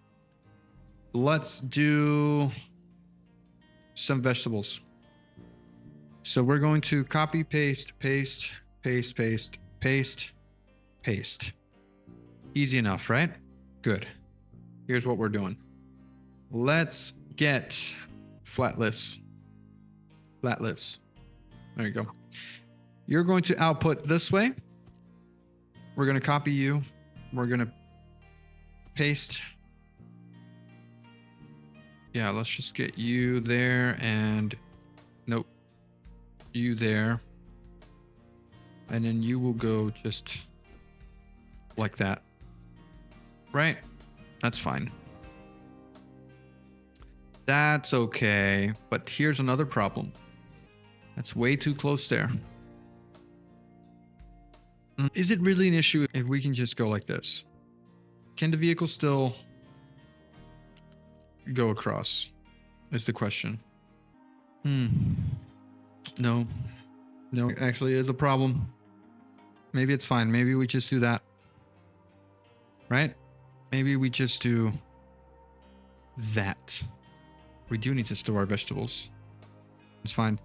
Let's do some vegetables. So we're going to copy, paste, paste, paste, paste, paste, paste. Easy enough, right? Good. Here's what we're doing. Let's get flat lifts. Flat lifts. There you go. You're going to output this way. We're going to copy you. We're going to paste. Yeah, let's just get you there and nope. You there. And then you will go just like that. Right? That's fine. That's okay. But here's another problem. That's way too close there. Is it really an issue if we can just go like this? Can the vehicle still go across? Is the question. No. No, it actually is a problem. Maybe it's fine. Maybe we just do that. Right? Maybe we just do that. We do need to store our vegetables. It's fine.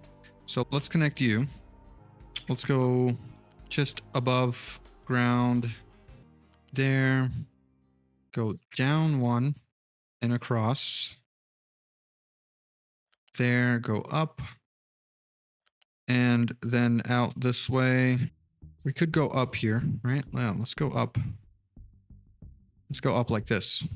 So let's connect you. Let's go just above ground there. Go down 1 and across. There, go up. And then out this way. We could go up here, right? Well, let's go up. Let's go up like this.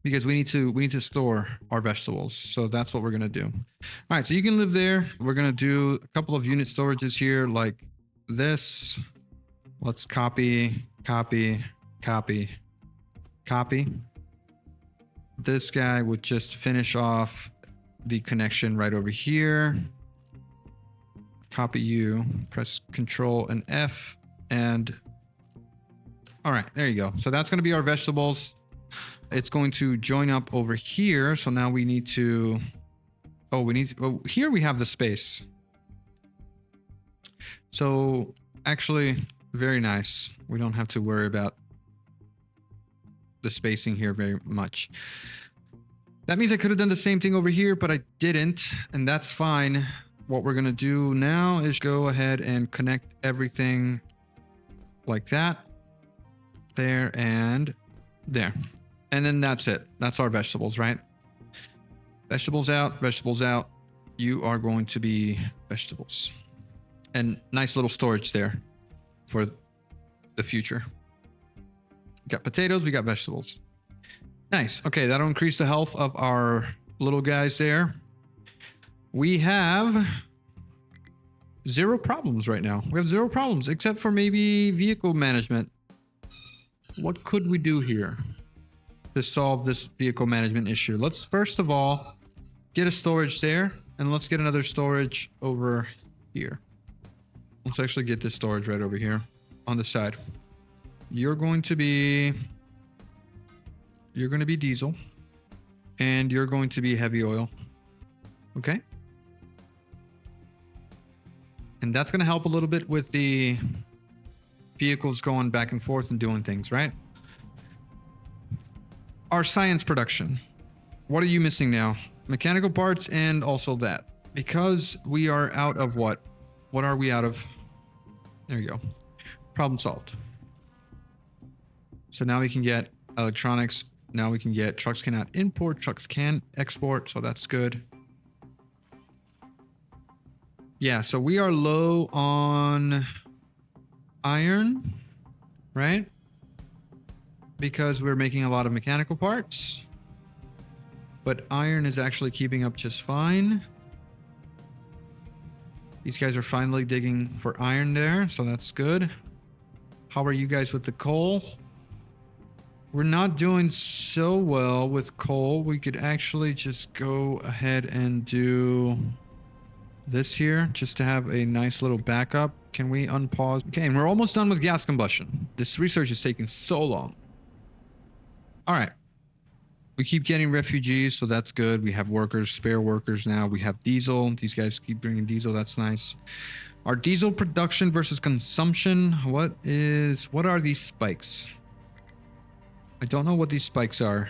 Because we need to store our vegetables. So that's what we're gonna do. All right, so you can live there. We're gonna do a couple of unit storages here like this. Let's copy, copy, copy, copy. This guy would just finish off the connection right over here. Copy you, press Control and F, and all right, there you go. So that's going to be our vegetables. It's going to join up over here. So now we need to, here we have the space. So actually, very nice. We don't have to worry about the spacing here very much. That means I could have done the same thing over here, but I didn't, and that's fine. What we're gonna do now is go ahead and connect everything like that. There and there. And then that's it. That's our vegetables, right? Vegetables out, vegetables out. You are going to be vegetables. And nice little storage there for the future. We got potatoes, we got vegetables. Nice. Okay, that'll increase the health of our little guys there. We have 0 problems right now. We have 0 problems, except for maybe vehicle management. What could we do here to solve this vehicle management issue? Let's first of all get a storage there, and let's get another storage over here. Let's actually get this storage right over here on the side. You're going to be diesel, and you're going to be heavy oil. Okay. And that's going to help a little bit with the vehicles going back and forth and doing things, right? Our science production. What are you missing now? Mechanical parts and also that. Because we are out of what? What are we out of? There you go. Problem solved. So now we can get electronics. Now we can get trucks cannot import, trucks can export. So that's good. Yeah, so we are low on iron, right? Because we're making a lot of mechanical parts. But iron is actually keeping up just fine. These guys are finally digging for iron there, so that's good. How are you guys with the coal? We're not doing so well with coal. We could actually just go ahead and do this here just to have a nice little backup. Can we unpause? Okay, and we're almost done with gas combustion. This research is taking so long. All right. We keep getting refugees, so that's good. We have workers, spare workers now. We have diesel. These guys keep bringing diesel. That's nice. Our diesel production versus consumption. What are these spikes? I don't know what these spikes are.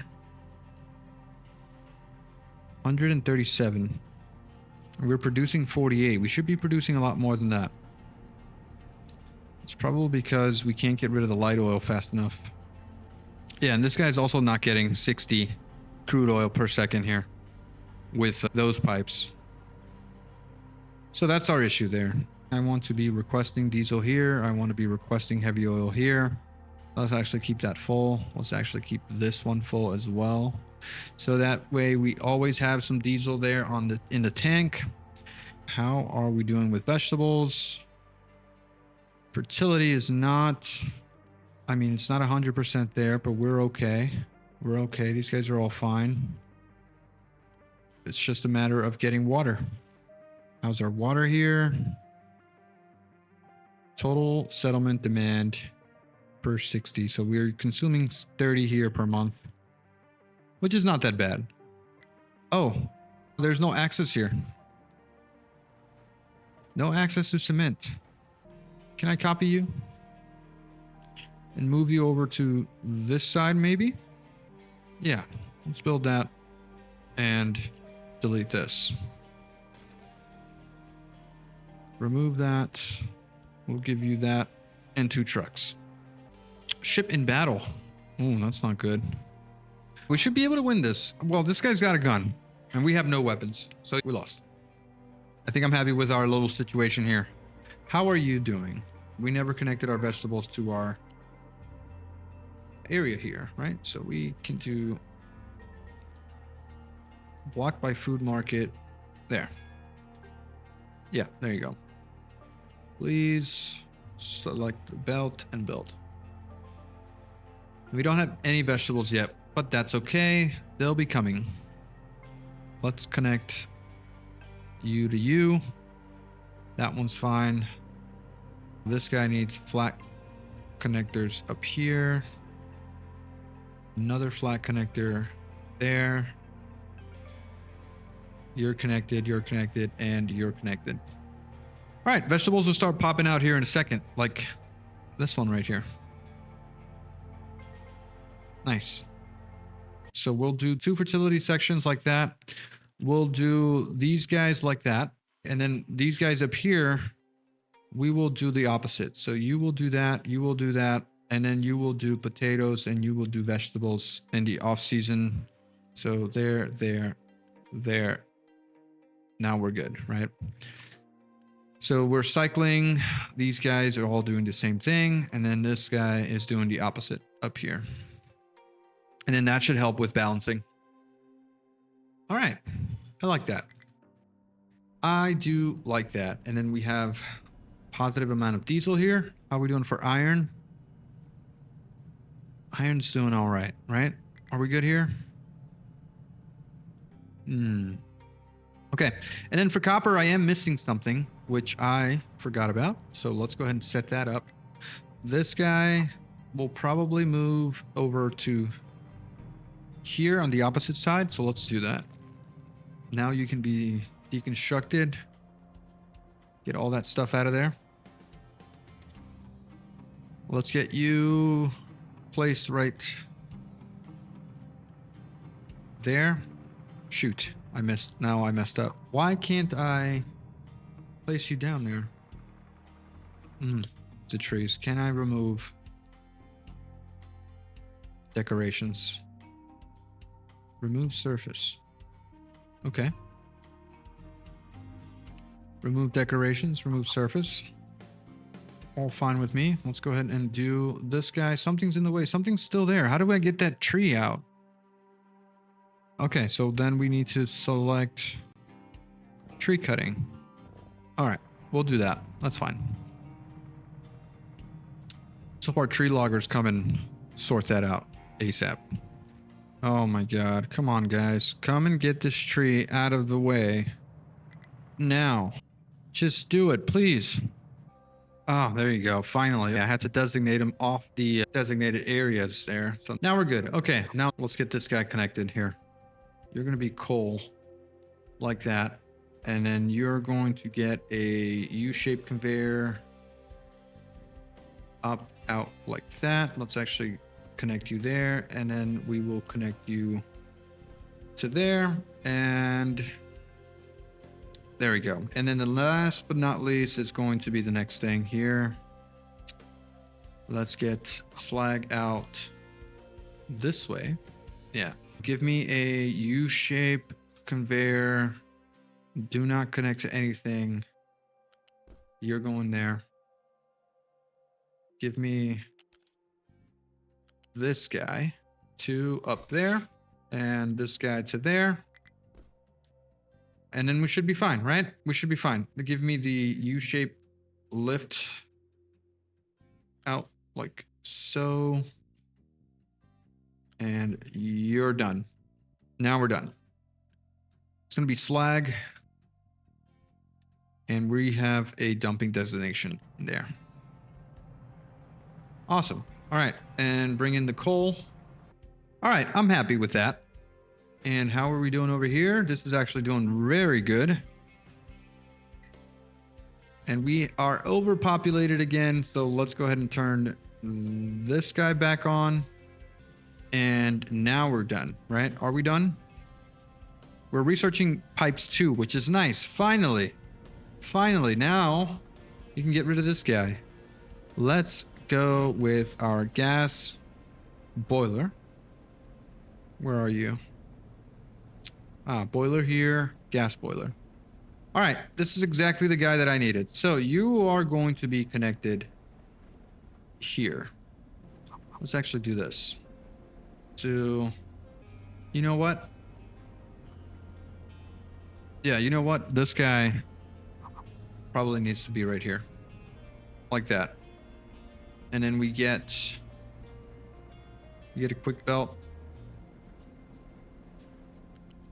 137. We're producing 48. We should be producing a lot more than that. It's probably because we can't get rid of the light oil fast enough. Yeah, and this guy's also not getting 60 crude oil per second here with those pipes. So that's our issue there. I want to be requesting diesel here. I want to be requesting heavy oil here. Let's actually keep that full. Let's actually keep this one full as well. So that way we always have some diesel there in the tank. How are we doing with vegetables? Fertility is not... I mean, it's not 100% there, but we're okay. We're okay. These guys are all fine. It's just a matter of getting water. How's our water here? Total settlement demand per 60. So we're consuming 30 here per month, which is not that bad. Oh, there's no access here. No access to cement. Can I copy you? And move you over to this side, maybe? Yeah, let's build that and delete this. Remove that. We'll give you that and 2 trucks. Ship in battle. Oh, that's not good. We should be able to win this. Well, this guy's got a gun and we have no weapons, so we lost. I think I'm happy with our little situation here. How are you doing? We never connected our vegetables to our area here, right? So we can do blocked by food market there. Yeah, there you go. Please select the belt and build. We don't have any vegetables yet, but that's okay. They'll be coming. Let's connect you to you. That one's fine. This guy needs flat connectors up here. Another flat connector there. You're connected, and you're connected. All right, vegetables will start popping out here in a second, like this one right here. Nice. So we'll do 2 fertility sections like that. We'll do these guys like that. And then these guys up here, we will do the opposite. So you will do that, you will do that. And then you will do potatoes and you will do vegetables in the off season. So there. Now we're good, right? So we're cycling. These guys are all doing the same thing. And then this guy is doing the opposite up here. And then that should help with balancing. All right. I like that. I do like that. And then we have positive amount of diesel here. How are we doing for iron? Iron's doing all right, right? Are we good here? Okay. And then for copper, I am missing something. which I forgot about. So let's go ahead and set that up. This guy will probably move over to here on the opposite side. So let's do that. Now you can be deconstructed. Get all that stuff out of there. Let's get you placed right there. Shoot, I missed. Now I messed up. Why can't I place you down there? The trees. Can I remove decorations? Remove surface. Okay. Remove decorations, remove surface. All fine with me. Let's go ahead and do this guy. Something's in the way. Something's still there. How do I get that tree out? Okay, so then we need to select tree cutting. All right, we'll do that. That's fine. So our tree loggers come and sort that out ASAP. Oh my God. Come on, guys. Come and get this tree out of the way. Now. Just do it, please. Oh, there you go. Finally. I had to designate him off the designated areas there. So now we're good. Okay, now let's get this guy connected here. You're going to be coal like that. And then you're going to get a U-shaped conveyor up, out like that. Let's actually connect you there. And then we will connect you to there. And there we go. And then the last but not least is going to be the next thing here. Let's get slag out this way. Yeah. Give me a U-shape conveyor. Do not connect to anything. You're going there. Give me this guy to up there and this guy to there. And then we should be fine, right? We should be fine. Give me the U-shape lift out like so. And you're done. Now we're done. It's going to be slag. And we have a dumping destination there. Awesome. All right. And bring in the coal. All right. I'm happy with that. And how are we doing over here? This is actually doing very good. And we are overpopulated again. So let's go ahead and turn this guy back on. And now we're done, right? Are we done? We're researching pipes too, which is nice. Finally. Finally, now you can get rid of this guy. Let's go with our gas boiler. Where are you? Boiler here, gas boiler. All right, this is exactly the guy that I needed. So you are going to be connected here. Let's actually do this. So, you know what? Yeah, you know what? This guy probably needs to be right here. Like that. And then we get a quick belt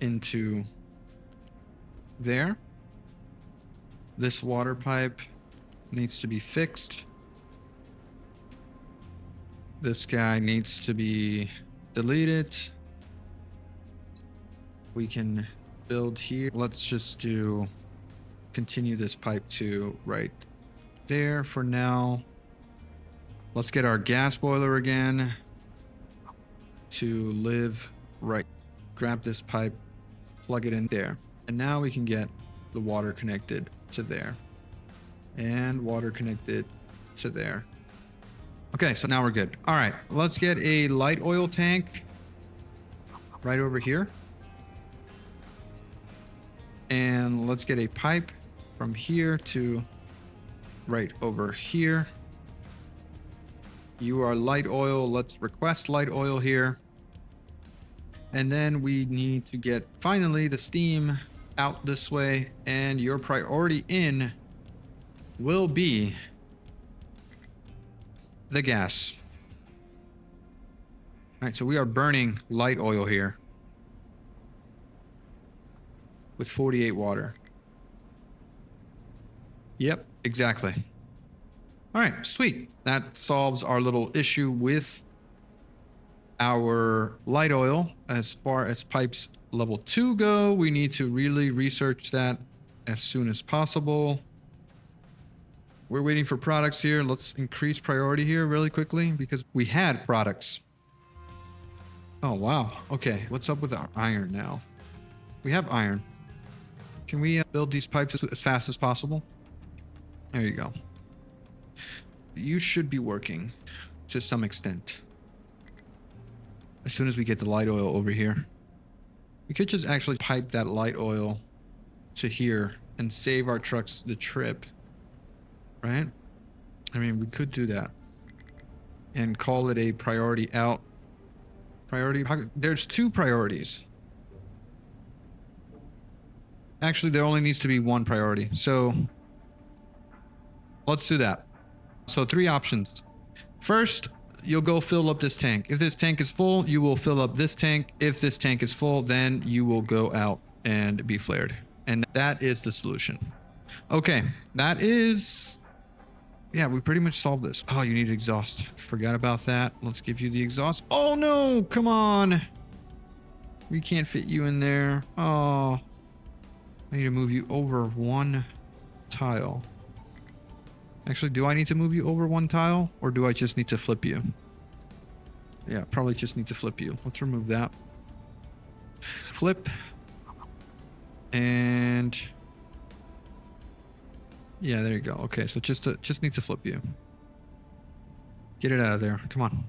into there. This water pipe needs to be fixed. This guy needs to be deleted. We can build here. Let's just continue this pipe to right there for now. Let's get our gas boiler again to live right. Grab this pipe, plug it in there. And now we can get the water connected to there. And water connected to there. Okay, so now we're good. All right, let's get a light oil tank right over here. And let's get a pipe from here to right over here. You are light oil. Let's request light oil here. And then we need to get finally the steam out this way. And your priority in will be the gas. All right, so we are burning light oil here with 48 water. Yep, exactly. All right, sweet. That solves our little issue with our light oil. As far as pipes level 2 go, we need to really research that as soon as possible. We're waiting for products here. Let's increase priority here really quickly because we had products. Oh, wow. Okay, what's up with our iron now? We have iron. Can we build these pipes as fast as possible? There you go. You should be working to some extent. As soon as we get the light oil over here. We could just actually pipe that light oil to here and save our trucks the trip. Right? I mean, we could do that. And call it a priority out. Priority. There's 2 priorities. Actually, there only needs to be 1 priority. So let's do that. So 3 options. First, you'll go fill up this tank. If this tank is full, you will fill up this tank. If this tank is full, then you will go out and be flared. And that is the solution. Okay, that is... Yeah, we pretty much solved this. Oh, you need exhaust. Forgot about that. Let's give you the exhaust. Oh, no, come on. We can't fit you in there. Oh, I need to move you over 1 tile. Actually, do I need to move you over 1 tile or do I just need to flip you? Yeah, probably just need to flip you. Let's remove that. Flip. And yeah, there you go. Okay, so just need to flip you. Get it out of there. Come on.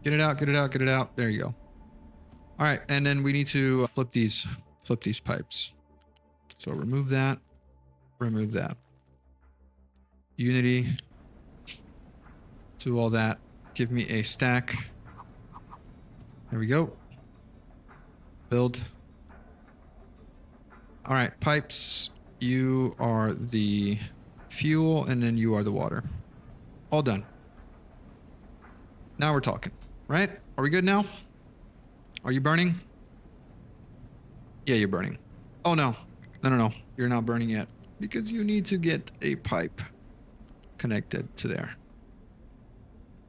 Get it out, get it out, get it out. There you go. All right, and then we need to flip these pipes. So remove that. Remove that. Unity. Do all that. Give me a stack. There we go. Build. All right, pipes. You are the fuel, and then you are the water. All done. Now we're talking, right? Are we good now? Are you burning? Yeah, you're burning. Oh, no. No. You're not burning yet because you need to get a pipe connected to there.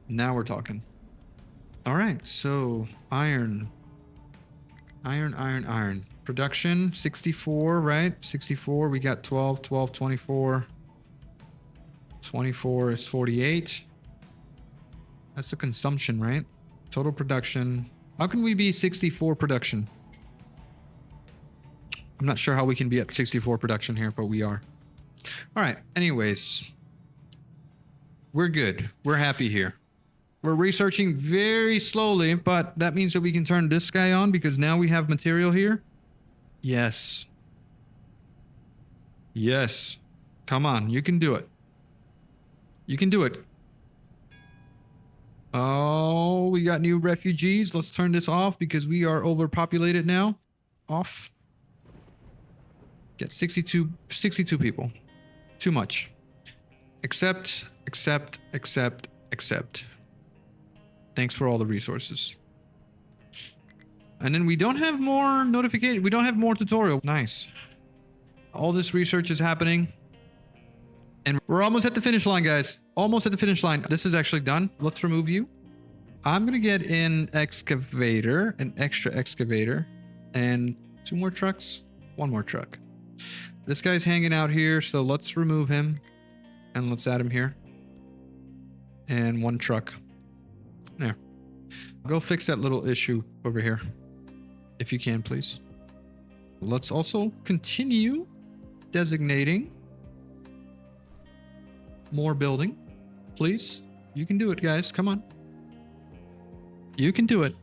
Now we're talking. All right, so iron. Production, 64, right? 64, we got 12, 24. 24 is 48. That's the consumption, right? Total production. How can we be 64 production? I'm not sure how we can be at 64 production here, but we are. All right, anyways. We're good. We're happy here. We're researching very slowly, but that means that we can turn this guy on because now we have material here. Yes. Yes. Come on, you can do it. You can do it. Oh, we got new refugees. Let's turn this off because we are overpopulated now. Off. Get 62 people. Too much. Accept. Thanks for all the resources. And then we don't have more notification. We don't have more tutorial. Nice. All this research is happening. And we're almost at the finish line, guys. Almost at the finish line. This is actually done. Let's remove you. I'm going to get an excavator, an extra excavator, and 2 more trucks. 1 more truck. This guy's hanging out here, so let's remove him. And let's add him here. And 1 truck. There. Go fix that little issue over here. If you can, please. Let's also continue designating more building. Please. You can do it, guys. Come on. You can do it.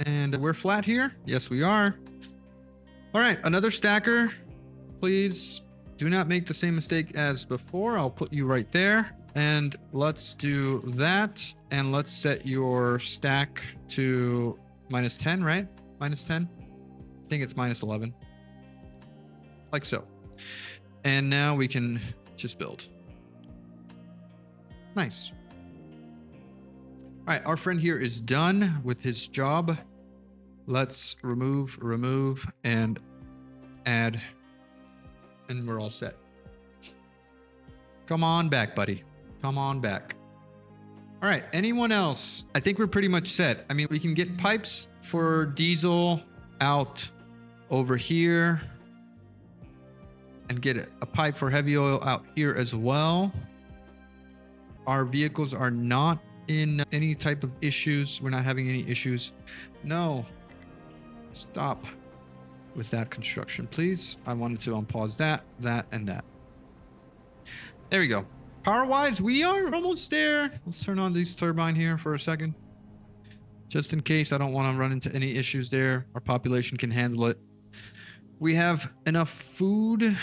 And we're flat here. Yes, we are. All right. Another stacker. Please do not make the same mistake as before. I'll put you right there. And let's do that. And let's set your stack to -10, right? -10. I think it's -11. Like so. And now we can just build. Nice. All right, our friend here is done with his job. Let's remove, and add, and we're all set. Come on back, buddy. Come on back. All right. Anyone else? I think we're pretty much set. I mean, we can get pipes for diesel out over here and get a pipe for heavy oil out here as well. Our vehicles are not in any type of issues. We're not having any issues. No. Stop with that construction, please. I wanted to unpause that, and that. There we go. Power-wise, we are almost there. Let's turn on this turbine here for a second. Just in case I don't want to run into any issues there. Our population can handle it. We have enough food,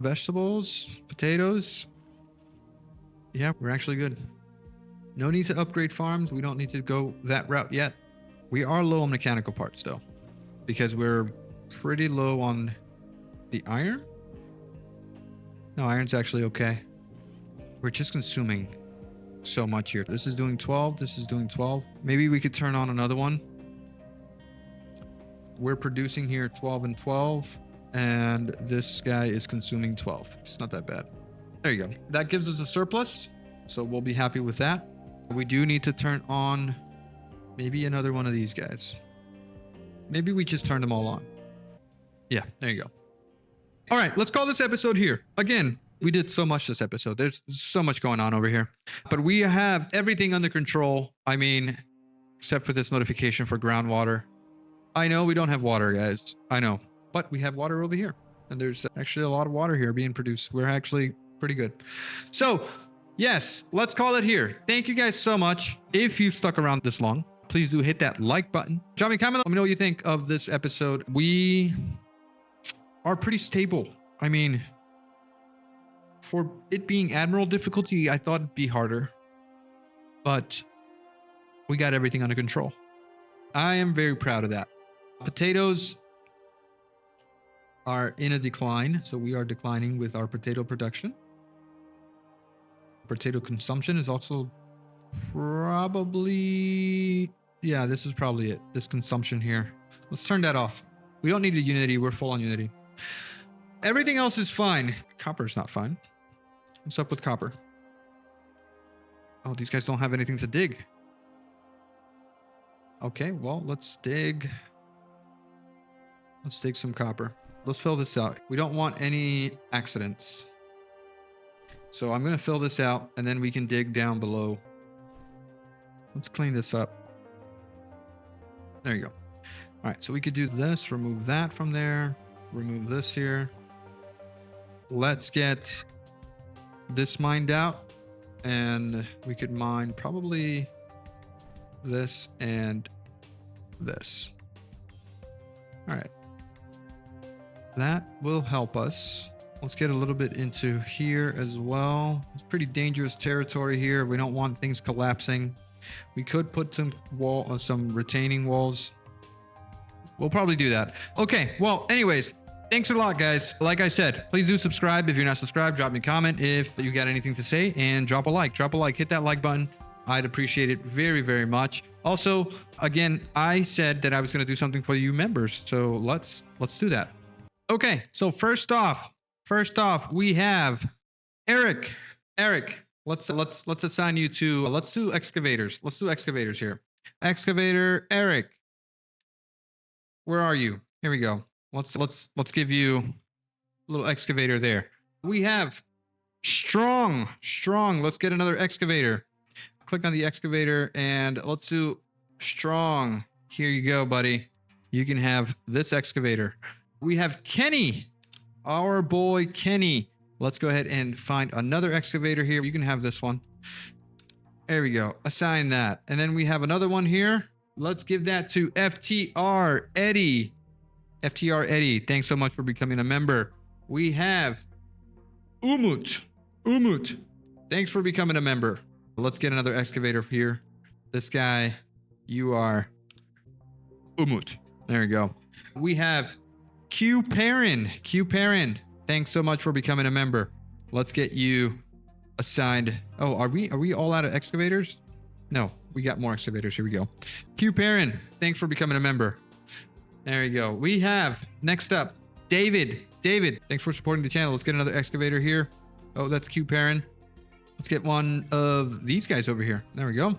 vegetables, potatoes. Yeah, we're actually good. No need to upgrade farms. We don't need to go that route yet. We are low on mechanical parts though, because we're pretty low on the iron. No, iron's actually okay. We're just consuming so much here. This is doing 12. This is doing 12. Maybe we could turn on another one. We're producing here 12 and 12, and this guy is consuming 12. It's not that bad. There you go. That gives us a surplus, so we'll be happy with that. We do need to turn on maybe another one of these guys. Maybe we just turn them all on. Yeah, there you go. All right, let's call this episode here. Again, we did so much this episode. There's so much going on over here. But we have everything under control. I mean, except for this notification for groundwater. I know we don't have water, guys. I know. But we have water over here. And there's actually a lot of water here being produced. We're actually pretty good. So, yes, let's call it here. Thank you guys so much. If you've stuck around this long, please do hit that like button. Drop me a comment. Let me know what you think of this episode. We are pretty stable. I mean, for it being Admiral difficulty, I thought it'd be harder. But we got everything under control. I am very proud of that. Potatoes are in a decline. So we are declining with our potato production. Potato consumption is also probably... Yeah, this is probably it. This consumption here. Let's turn that off. We don't need a Unity. We're full on Unity. Everything else is fine. Copper's not fine. What's up with copper? Oh, these guys don't have anything to dig. Okay, well, let's dig. Let's dig some copper. Let's fill this out. We don't want any accidents. So I'm going to fill this out and then we can dig down below. Let's clean this up. There you go. All right, so we could do this, remove that from there, remove this here. Let's get this mined out and we could mine probably this and this. All right. That will help us. Let's get a little bit into here as well. It's pretty dangerous territory here. We don't want things collapsing. We could put some some retaining walls. We'll probably do that. Okay, well, anyways, thanks a lot, guys. Like I said, please do subscribe. If you're not subscribed, drop me a comment if you got anything to say, and drop a like. Drop a like. Hit that like button. I'd appreciate it very, very much. Also, again, I said that I was going to do something for you members, so let's do that. Okay, so first off, we have Eric. Eric, let's assign you to. Let's do excavators. Let's do excavators here. Excavator Eric. Where are you? Here we go. Let's give you a little excavator there. We have strong. Let's get another excavator. Click on the excavator and let's do strong. Here you go, buddy. You can have this excavator. We have Kenny, our boy Kenny. Let's go ahead and find another excavator here. You can have this one. There we go. Assign that. And then we have another one here. Let's give that to FTR Eddie. FTR Eddie, thanks so much for becoming a member. We have Umut. Thanks for becoming a member. Let's get another excavator here. This guy, you are Umut. There we go. We have Q Perrin. Thanks so much for becoming a member. Let's get you assigned. Oh, are we all out of excavators? No, we got more excavators. Here we go. Q Perrin, thanks for becoming a member. There you go. We have next up David. Thanks for supporting the channel. Let's get another excavator here. Oh, that's Q Perrin. Let's get one of these guys over here. There we go.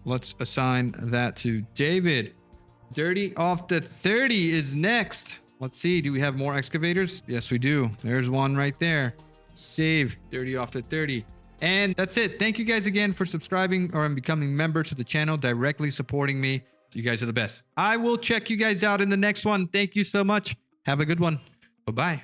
Let's assign that to David. Dirty off the 30 is next. Let's see. Do we have more excavators? Yes, we do. There's one right there. Save. Dirty off the 30. And that's it. Thank you guys again for subscribing or becoming members to the channel, directly supporting me. You guys are the best. I will check you guys out in the next one. Thank you so much. Have a good one. Bye-bye.